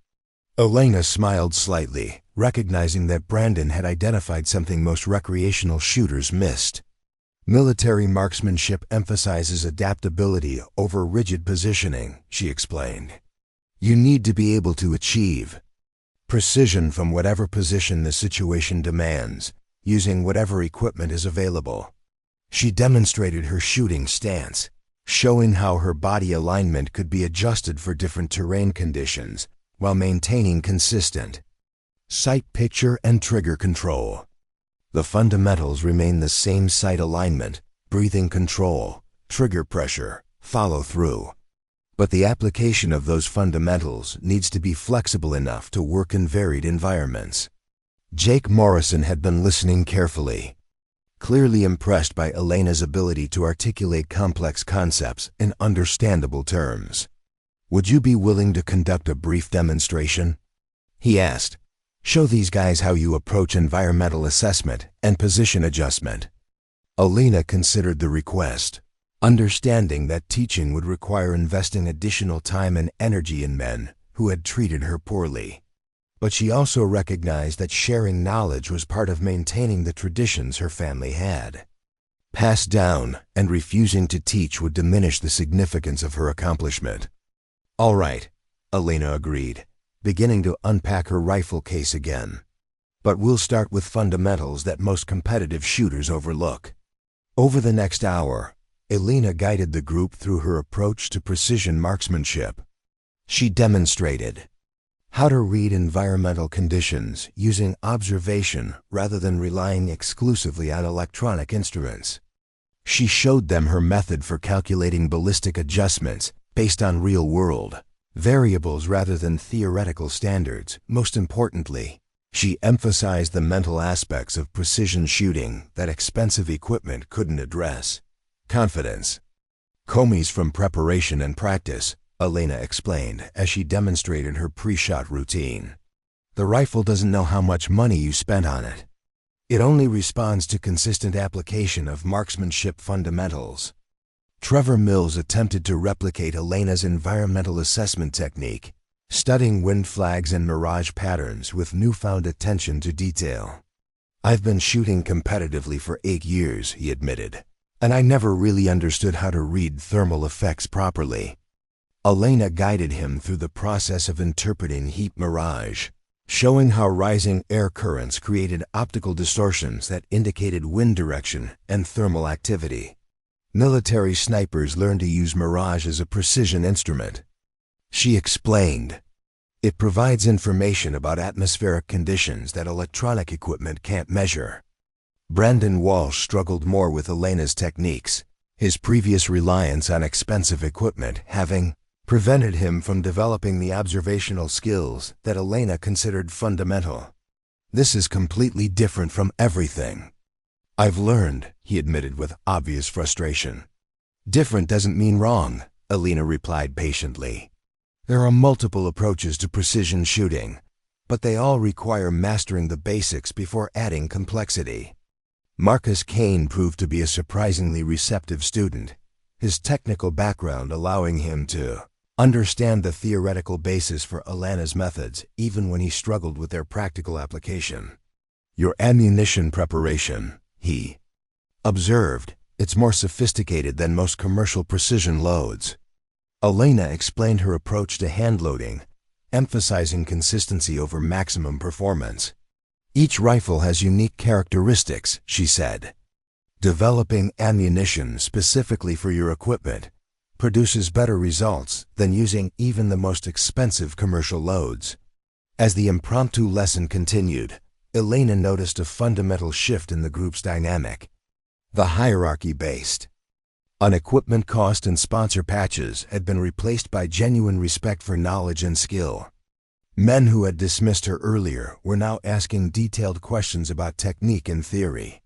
[SPEAKER 1] Elena smiled slightly, recognizing that Brandon had identified something most recreational shooters missed. "Military marksmanship emphasizes adaptability over rigid positioning," she explained. "You need to be able to achieve precision from whatever position the situation demands, using whatever equipment is available." She demonstrated her shooting stance, showing how her body alignment could be adjusted for different terrain conditions while maintaining consistent sight picture and trigger control. The fundamentals remain the same: sight alignment, breathing control, trigger pressure, follow through. But the application of those fundamentals needs to be flexible enough to work in varied environments. Jake Morrison had been listening carefully, clearly impressed by Elena's ability to articulate complex concepts in understandable terms. "Would you be willing to conduct a brief demonstration?" he asked. "Show these guys how you approach environmental assessment and position adjustment." Elena considered the request, understanding that teaching would require investing additional time and energy in men who had treated her poorly. But she also recognized that sharing knowledge was part of maintaining the traditions her family had passed down, and refusing to teach would diminish the significance of her accomplishment. "All right," Elena agreed, beginning to unpack her rifle case again. "But we'll start with fundamentals that most competitive shooters overlook." Over the next hour, Elena guided the group through her approach to precision marksmanship. She demonstrated how to read environmental conditions using observation rather than relying exclusively on electronic instruments. She showed them her method for calculating ballistic adjustments based on real-world variables rather than theoretical standards. Most importantly, she emphasized the mental aspects of precision shooting that expensive equipment couldn't address. Confidence comes from preparation and practice, Elena explained as she demonstrated her pre-shot routine. "The rifle doesn't know how much money you spent on it. It only responds to consistent application of marksmanship fundamentals." Trevor Mills attempted to replicate Elena's environmental assessment technique, studying wind flags and mirage patterns with newfound attention to detail. "I've been shooting competitively for 8 years," he admitted, "and I never really understood how to read thermal effects properly." Elena guided him through the process of interpreting heat mirage, showing how rising air currents created optical distortions that indicated wind direction and thermal activity. Military snipers learned to use mirage as a precision instrument. She explained, "It provides information about atmospheric conditions that electronic equipment can't measure." Brandon Walsh struggled more with Elena's techniques, his previous reliance on expensive equipment having prevented him from developing the observational skills that Elena considered fundamental. "This is completely different from everything I've learned," he admitted with obvious frustration. "Different doesn't mean wrong," Elena replied patiently. "There are multiple approaches to precision shooting, but they all require mastering the basics before adding complexity." Marcus Kane proved to be a surprisingly receptive student, his technical background allowing him to understand the theoretical basis for Elena's methods even when he struggled with their practical application. Your ammunition preparation, he observed. It's more sophisticated than most commercial precision loads. Elena explained her approach to hand loading, emphasizing consistency over maximum performance. Each rifle has unique characteristics, she said. Developing ammunition specifically for your equipment produces better results than using even the most expensive commercial loads. As the impromptu lesson continued, Elena noticed a fundamental shift in the group's dynamic. The hierarchy based on equipment cost and sponsor patches had been replaced by genuine respect for knowledge and skill. Men who had dismissed her earlier were now asking detailed questions about technique and theory.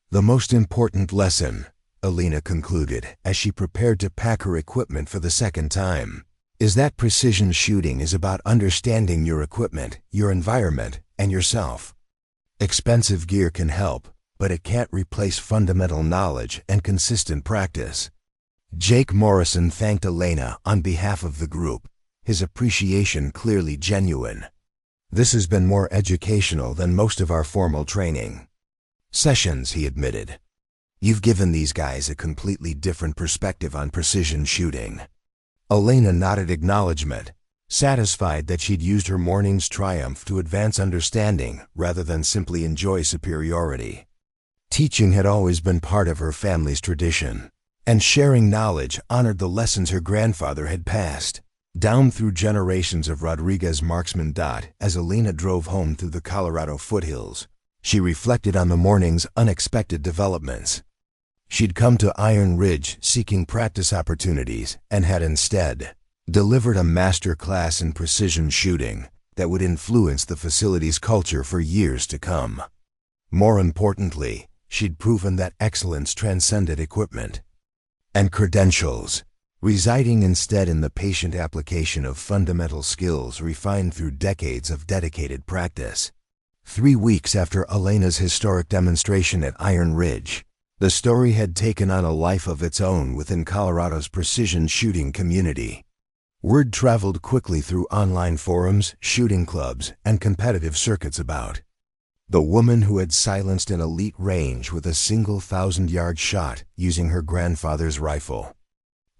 [SPEAKER 1] The most important lesson, Elena concluded as she prepared to pack her equipment for the second time, is that precision shooting is about understanding your equipment, your environment, and yourself. Expensive gear can help, but it can't replace fundamental knowledge and consistent practice. Jake Morrison thanked Elena on behalf of the group, his appreciation clearly genuine. This has been more educational than most of our formal training sessions, he admitted. You've given these guys a completely different perspective on precision shooting. Elena nodded acknowledgement, satisfied that she'd used her morning's triumph to advance understanding rather than simply enjoy superiority. Teaching had always been part of her family's tradition, and sharing knowledge honored the lessons her grandfather had passed down through generations of Rodriguez marksmen. As Elena drove home through the Colorado foothills, she reflected on the morning's unexpected developments. She'd come to Iron Ridge seeking practice opportunities and had instead delivered a master class in precision shooting that would influence the facility's culture for years to come. More importantly, she'd proven that excellence transcended equipment and credentials, residing instead in the patient application of fundamental skills refined through decades of dedicated practice. 3 weeks after Elena's historic demonstration at Iron Ridge, the story had taken on a life of its own within Colorado's precision shooting community. Word traveled quickly through online forums, shooting clubs, and competitive circuits about the woman who had silenced an elite range with a single 1,000-yard shot using her grandfather's rifle.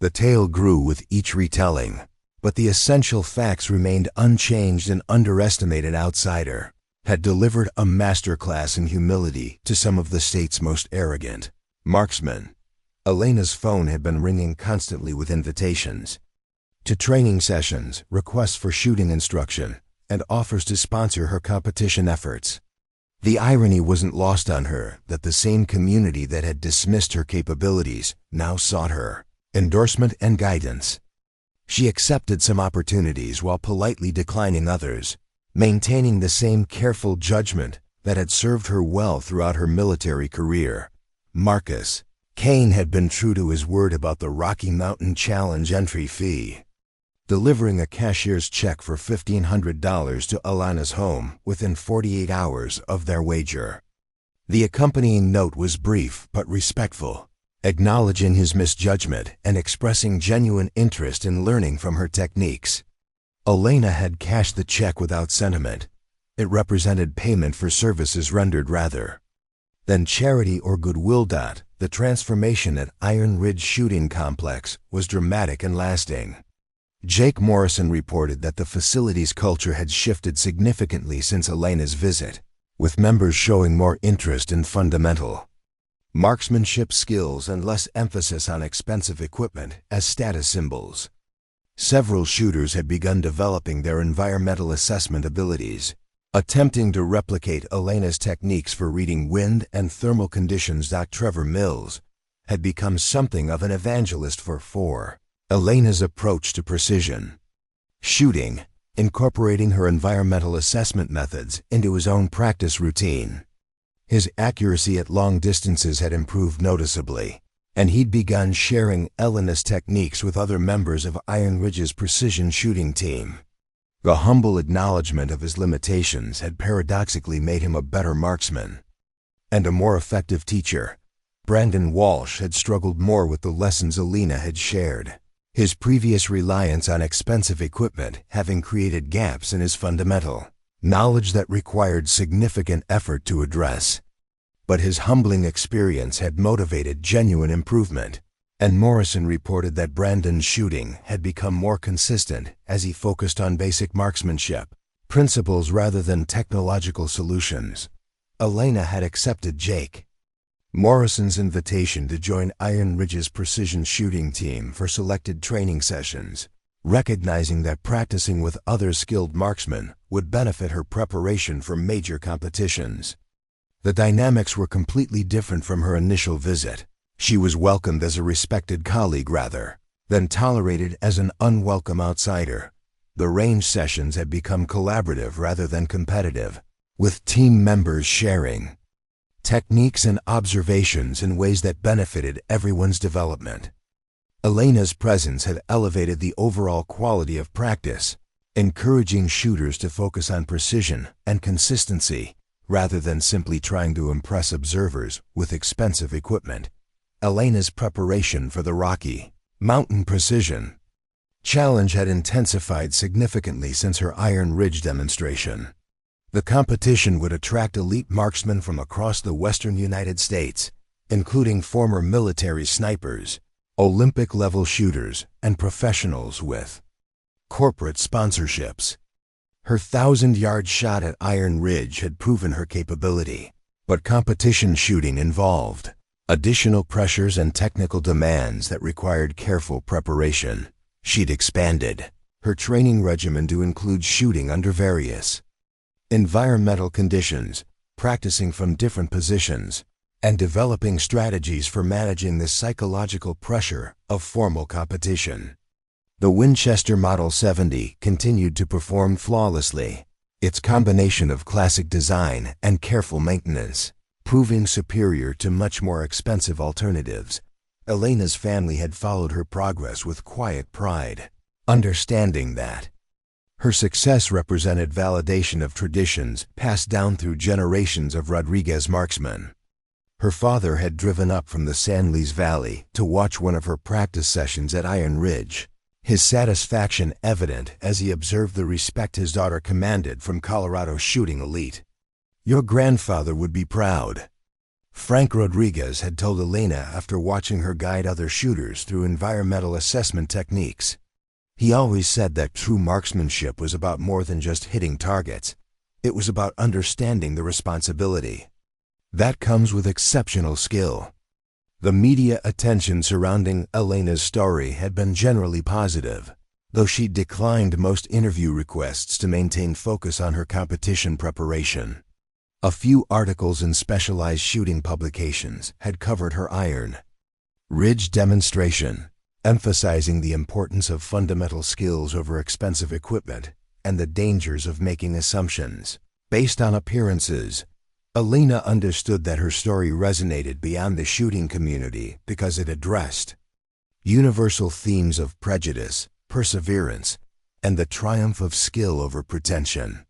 [SPEAKER 1] The tale grew with each retelling, but the essential facts remained unchanged. An underestimated outsider had delivered a masterclass in humility to some of the state's most arrogant marksmen. Elena's phone had been ringing constantly with invitations to training sessions, requests for shooting instruction, and offers to sponsor her competition efforts. The irony wasn't lost on her that the same community that had dismissed her capabilities now sought her endorsement and guidance. She accepted some opportunities while politely declining others, maintaining the same careful judgment that had served her well throughout her military career. Marcus Kane had been true to his word about the Rocky Mountain Challenge entry fee, delivering a cashier's check for $1,500 to Elena's home within 48 hours of their wager. The accompanying note was brief but respectful, acknowledging his misjudgment and expressing genuine interest in learning from her techniques. Elena had cashed the check without sentiment. It represented payment for services rendered rather than charity or goodwill. The transformation at Iron Ridge Shooting Complex was dramatic and lasting. Jake Morrison reported that the facility's culture had shifted significantly since Elena's visit, with members showing more interest in fundamental marksmanship skills and less emphasis on expensive equipment as status symbols. Several shooters had begun developing their environmental assessment abilities, attempting to replicate Elena's techniques for reading wind and thermal conditions. Trevor Mills had become something of an evangelist for Elena's approach to precision shooting, incorporating her environmental assessment methods into his own practice routine. His accuracy at long distances had improved noticeably, and he'd begun sharing Elena's techniques with other members of Iron Ridge's precision shooting team. The humble acknowledgement of his limitations had paradoxically made him a better marksman and a more effective teacher. Brandon Walsh had struggled more with the lessons Elena had shared, his previous reliance on expensive equipment having created gaps in his fundamental knowledge that required significant effort to address. But his humbling experience had motivated genuine improvement, and Morrison reported that Brandon's shooting had become more consistent as he focused on basic marksmanship principles rather than technological solutions. Elena had accepted Jake Morrison's invitation to join Iron Ridge's precision shooting team for selected training sessions, recognizing that practicing with other skilled marksmen would benefit her preparation for major competitions. The dynamics were completely different from her initial visit. She was welcomed as a respected colleague rather than tolerated as an unwelcome outsider. The range sessions had become collaborative rather than competitive, with team members sharing techniques and observations in ways that benefited everyone's development. Elena's presence had elevated the overall quality of practice, encouraging shooters to focus on precision and consistency rather than simply trying to impress observers with expensive equipment. Elena's preparation for the Rocky Mountain Precision Challenge had intensified significantly since her Iron Ridge demonstration. The competition would attract elite marksmen from across the western United States, including former military snipers, Olympic-level shooters, and professionals with corporate sponsorships. Her 1,000-yard shot at Iron Ridge had proven her capability, but competition shooting involved additional pressures and technical demands that required careful preparation. She'd expanded her training regimen to include shooting under various environmental conditions, practicing from different positions, and developing strategies for managing the psychological pressure of formal competition. The Winchester Model 70 continued to perform flawlessly, its combination of classic design and careful maintenance proving superior to much more expensive alternatives. Elena's family had followed her progress with quiet pride, understanding that her success represented validation of traditions passed down through generations of Rodriguez marksmen. Her father had driven up from the San Luis Valley to watch one of her practice sessions at Iron Ridge, his satisfaction evident as he observed the respect his daughter commanded from Colorado's shooting elite. "Your grandfather would be proud," Frank Rodriguez had told Elena after watching her guide other shooters through environmental assessment techniques. He always said that true marksmanship was about more than just hitting targets. It was about understanding the responsibility that comes with exceptional skill. The media attention surrounding Elena's story had been generally positive, though she declined most interview requests to maintain focus on her competition preparation. A few articles in specialized shooting publications had covered her Iron Ridge demonstration, emphasizing the importance of fundamental skills over expensive equipment and the dangers of making assumptions based on appearances. Elena understood that her story resonated beyond the shooting community because it addressed universal themes of prejudice, perseverance, and the triumph of skill over pretension.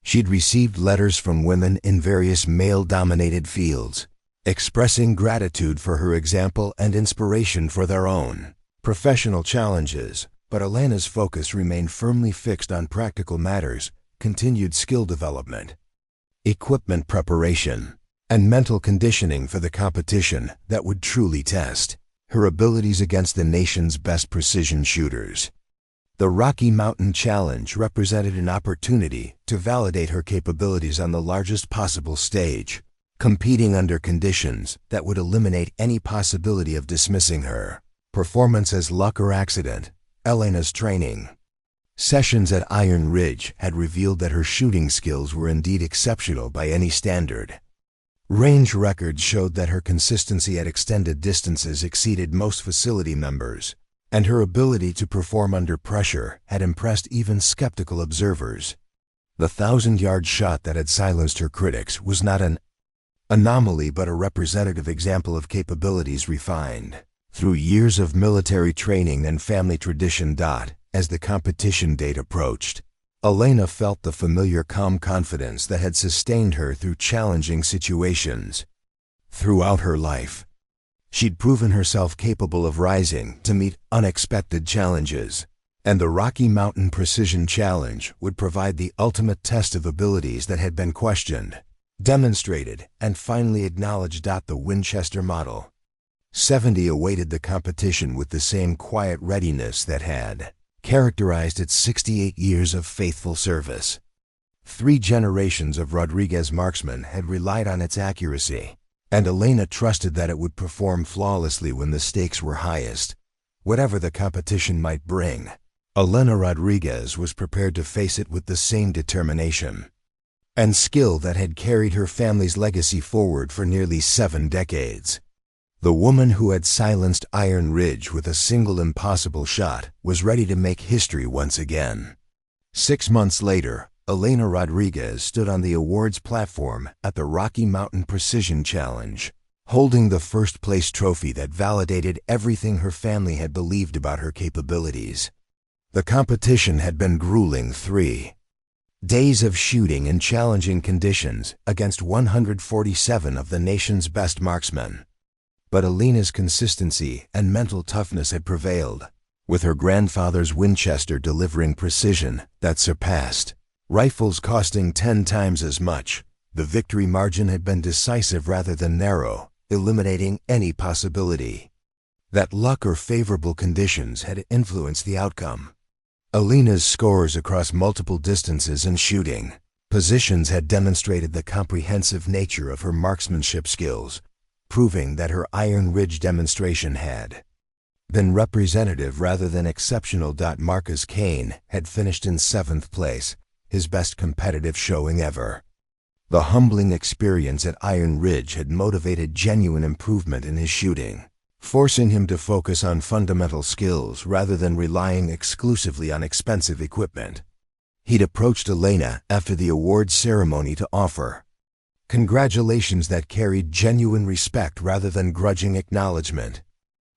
[SPEAKER 1] She'd received letters from women in various male-dominated fields, expressing gratitude for her example and inspiration for their own professional challenges, but Elena's focus remained firmly fixed on practical matters, continued skill development, equipment preparation, and mental conditioning for the competition that would truly test her abilities against the nation's best precision shooters. The Rocky Mountain Challenge represented an opportunity to validate her capabilities on the largest possible stage, competing under conditions that would eliminate any possibility of dismissing her performance as luck or accident. Elena's training sessions at Iron Ridge had revealed that her shooting skills were indeed exceptional by any standard. Range records showed that her consistency at extended distances exceeded most facility members, and her ability to perform under pressure had impressed even skeptical observers. The 1,000-yard shot that had silenced her critics was not an anomaly but a representative example of capabilities refined through years of military training and family tradition. As the competition date approached, Elena felt the familiar calm confidence that had sustained her through challenging situations. Throughout her life, she'd proven herself capable of rising to meet unexpected challenges. And the Rocky Mountain Precision Challenge would provide the ultimate test of abilities that had been questioned, demonstrated, and finally acknowledged. The Winchester model 70 awaited the competition with the same quiet readiness that had characterized its 68 years of faithful service. 3 generations of Rodriguez marksmen had relied on its accuracy, and Elena trusted that it would perform flawlessly when the stakes were highest, whatever the competition might bring. Elena Rodriguez was prepared to face it with the same determination and skill that had carried her family's legacy forward for nearly 7 decades. The woman who had silenced Iron Ridge with a single impossible shot was ready to make history once again. 6 months later, Elena Rodriguez stood on the awards platform at the Rocky Mountain Precision Challenge, holding the first-place trophy that validated everything her family had believed about her capabilities. The competition had been grueling. 3 days of shooting in challenging conditions against 147 of the nation's best marksmen. But Elena's consistency and mental toughness had prevailed, with her grandfather's Winchester delivering precision that surpassed rifles costing 10 times as much. The victory margin had been decisive rather than narrow, eliminating any possibility that luck or favorable conditions had influenced the outcome. Elena's scores across multiple distances and shooting positions had demonstrated the comprehensive nature of her marksmanship skills, proving that her Iron Ridge demonstration had been representative rather than exceptional. Marcus Kane had finished in 7th place, his best competitive showing ever. The humbling experience at Iron Ridge had motivated genuine improvement in his shooting, forcing him to focus on fundamental skills rather than relying exclusively on expensive equipment. He'd approached Elena after the awards ceremony to offer congratulations that carried genuine respect rather than grudging acknowledgement.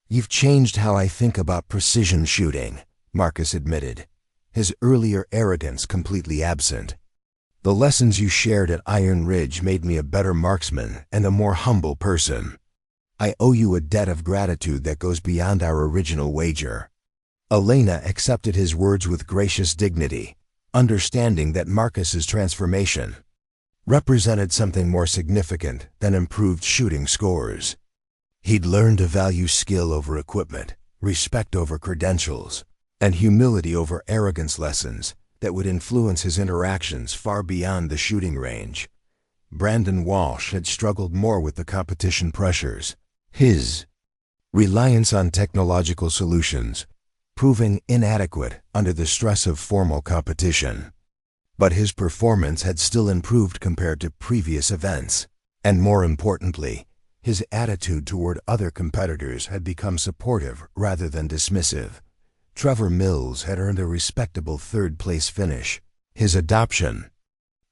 [SPEAKER 1] "You've changed how I think about precision shooting," Marcus admitted, his earlier arrogance completely absent. "The lessons you shared at Iron Ridge made me a better marksman and a more humble person. I owe you a debt of gratitude that goes beyond our original wager." Elena accepted his words with gracious dignity, understanding that Marcus's transformation represented something more significant than improved shooting scores. He'd learned to value skill over equipment, respect over credentials, and humility over arrogance, lessons that would influence his interactions far beyond the shooting range. Brandon Walsh had struggled more with the competition pressures, his reliance on technological solutions proving inadequate under the stress of formal competition. But his performance had still improved compared to previous events, and more importantly, his attitude toward other competitors had become supportive rather than dismissive. Trevor Mills had earned a respectable 3rd-place finish, his adoption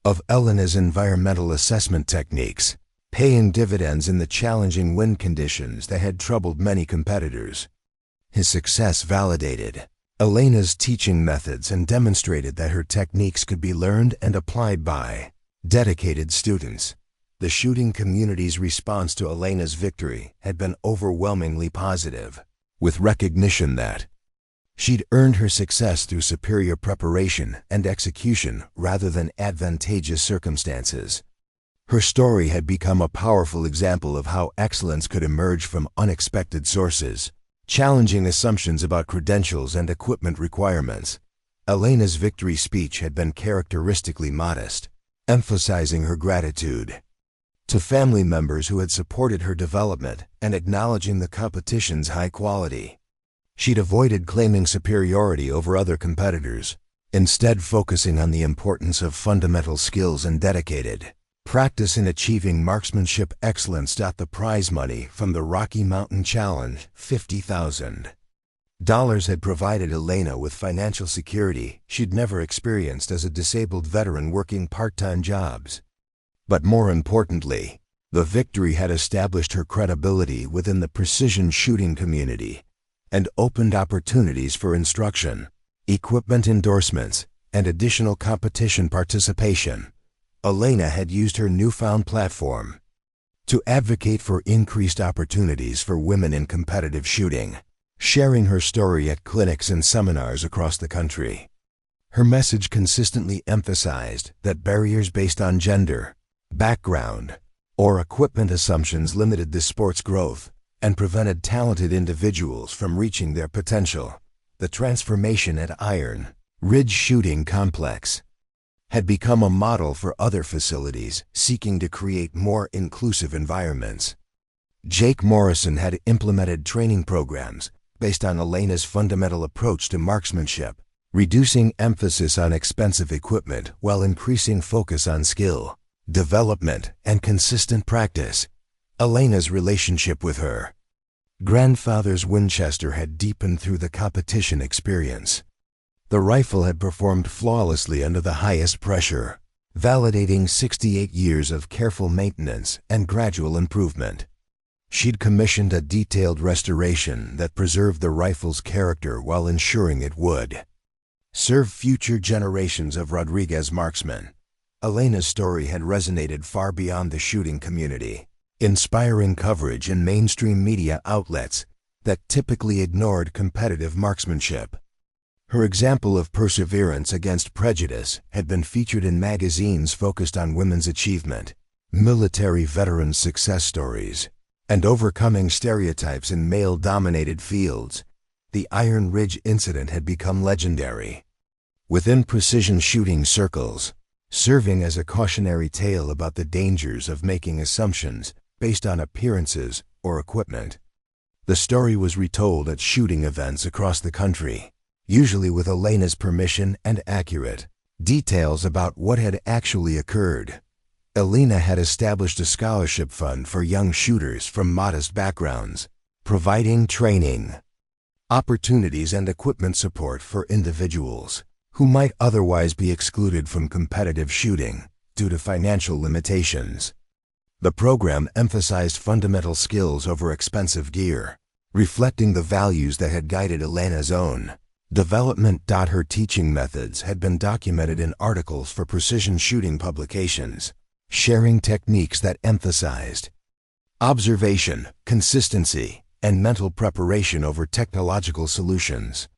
[SPEAKER 1] of Elena's environmental assessment techniques paying dividends in the challenging wind conditions that had troubled many competitors. His success validated Elena's teaching methods and demonstrated that her techniques could be learned and applied by dedicated students. The shooting community's response to Elena's victory had been overwhelmingly positive, with recognition that she'd earned her success through superior preparation and execution rather than advantageous circumstances. Her story had become a powerful example of how excellence could emerge from unexpected sources, challenging assumptions about credentials and equipment requirements. Elena's victory speech had been characteristically modest, emphasizing her gratitude to family members who had supported her development and acknowledging the competition's high quality. She'd avoided claiming superiority over other competitors, instead focusing on the importance of fundamental skills and dedicated practice in achieving marksmanship excellence. The prize money from the Rocky Mountain Challenge, $50,000, had provided Elena with financial security she'd never experienced as a disabled veteran working part-time jobs. But more importantly, the victory had established her credibility within the precision shooting community and opened opportunities for instruction, equipment endorsements, and additional competition participation. Elena had used her newfound platform to advocate for increased opportunities for women in competitive shooting, sharing her story at clinics and seminars across the country. Her message consistently emphasized that barriers based on gender, background, or equipment assumptions limited the sport's growth and prevented talented individuals from reaching their potential. The transformation at Iron Ridge Shooting Complex had become a model for other facilities seeking to create more inclusive environments. Jake Morrison had implemented training programs based on Elena's fundamental approach to marksmanship, reducing emphasis on expensive equipment while increasing focus on skill, development, and consistent practice. Elena's relationship with her grandfather's Winchester had deepened through the competition experience. The rifle had performed flawlessly under the highest pressure, validating 68 years of careful maintenance and gradual improvement. She'd commissioned a detailed restoration that preserved the rifle's character while ensuring it would serve future generations of Rodriguez marksmen. Elena's story had resonated far beyond the shooting community, inspiring coverage in mainstream media outlets that typically ignored competitive marksmanship. Her example of perseverance against prejudice had been featured in magazines focused on women's achievement, military veterans' success stories, and overcoming stereotypes in male-dominated fields. The Iron Ridge incident had become legendary within precision shooting circles, serving as a cautionary tale about the dangers of making assumptions based on appearances or equipment. The story was retold at shooting events across the country, usually with Elena's permission and accurate details about what had actually occurred. Elena had established a scholarship fund for young shooters from modest backgrounds, providing training, opportunities, and equipment support for individuals who might otherwise be excluded from competitive shooting due to financial limitations. The program emphasized fundamental skills over expensive gear, reflecting the values that had guided Elena's own development. Her teaching methods had been documented in articles for precision shooting publications, sharing techniques that emphasized observation, consistency, and mental preparation over technological solutions.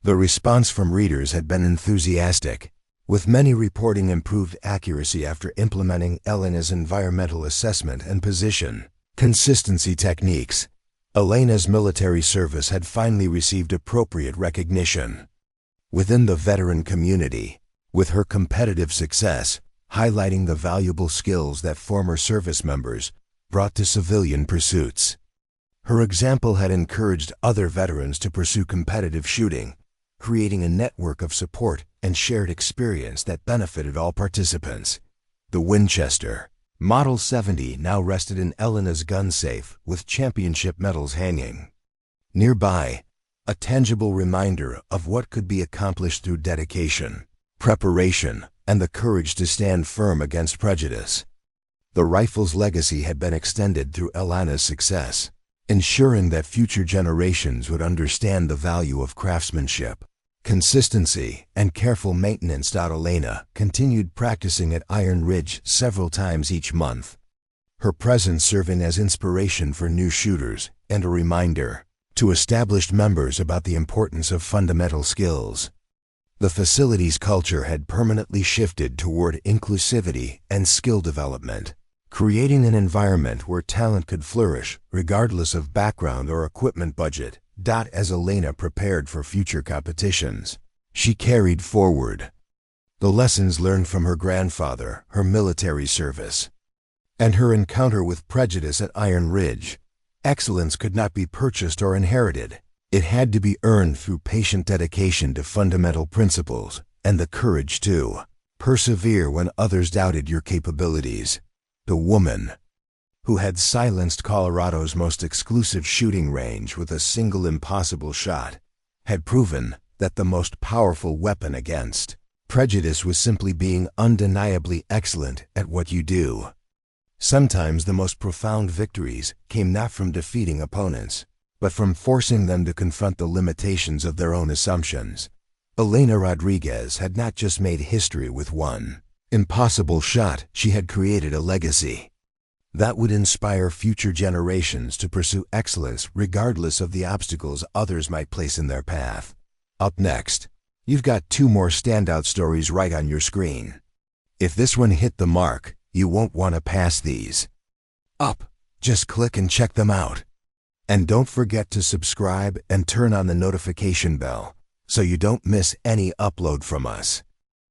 [SPEAKER 1] The response from readers had been enthusiastic, with many reporting improved accuracy after implementing Elena's environmental assessment and position consistency techniques. Elena's military service had finally received appropriate recognition within the veteran community, with her competitive success highlighting the valuable skills that former service members brought to civilian pursuits. Her example had encouraged other veterans to pursue competitive shooting, creating a network of support and shared experience that benefited all participants. The Winchester Model 70 now rested in Elena's gun safe with championship medals hanging nearby, a tangible reminder of what could be accomplished through dedication, preparation, and the courage to stand firm against prejudice. The rifle's legacy had been extended through Elena's success, ensuring that future generations would understand the value of craftsmanship, consistency, and careful maintenance. Elena continued practicing at Iron Ridge several times each month, her presence serving as inspiration for new shooters and a reminder to established members about the importance of fundamental skills. The facility's culture had permanently shifted toward inclusivity and skill development, creating an environment where talent could flourish regardless of background or equipment budget. As Elena prepared for future competitions, she carried forward the lessons learned from her grandfather, her military service, and her encounter with prejudice at Iron Ridge. Excellence could not be purchased or inherited. It had to be earned through patient dedication to fundamental principles and the courage to persevere when others doubted your capabilities. The woman who had silenced Colorado's most exclusive shooting range with a single impossible shot, had proven that the most powerful weapon against prejudice was simply being undeniably excellent at what you do. Sometimes the most profound victories came not from defeating opponents, but from forcing them to confront the limitations of their own assumptions. Elena Rodriguez had not just made history with one impossible shot, she had created a legacy That would inspire future generations to pursue excellence regardless of the obstacles others might place in their path. Up next, you've got 2 more standout stories right on your screen. If this one hit the mark, you won't want to pass these up. Just click and check them out. And don't forget to subscribe and turn on the notification bell so you don't miss any upload from us.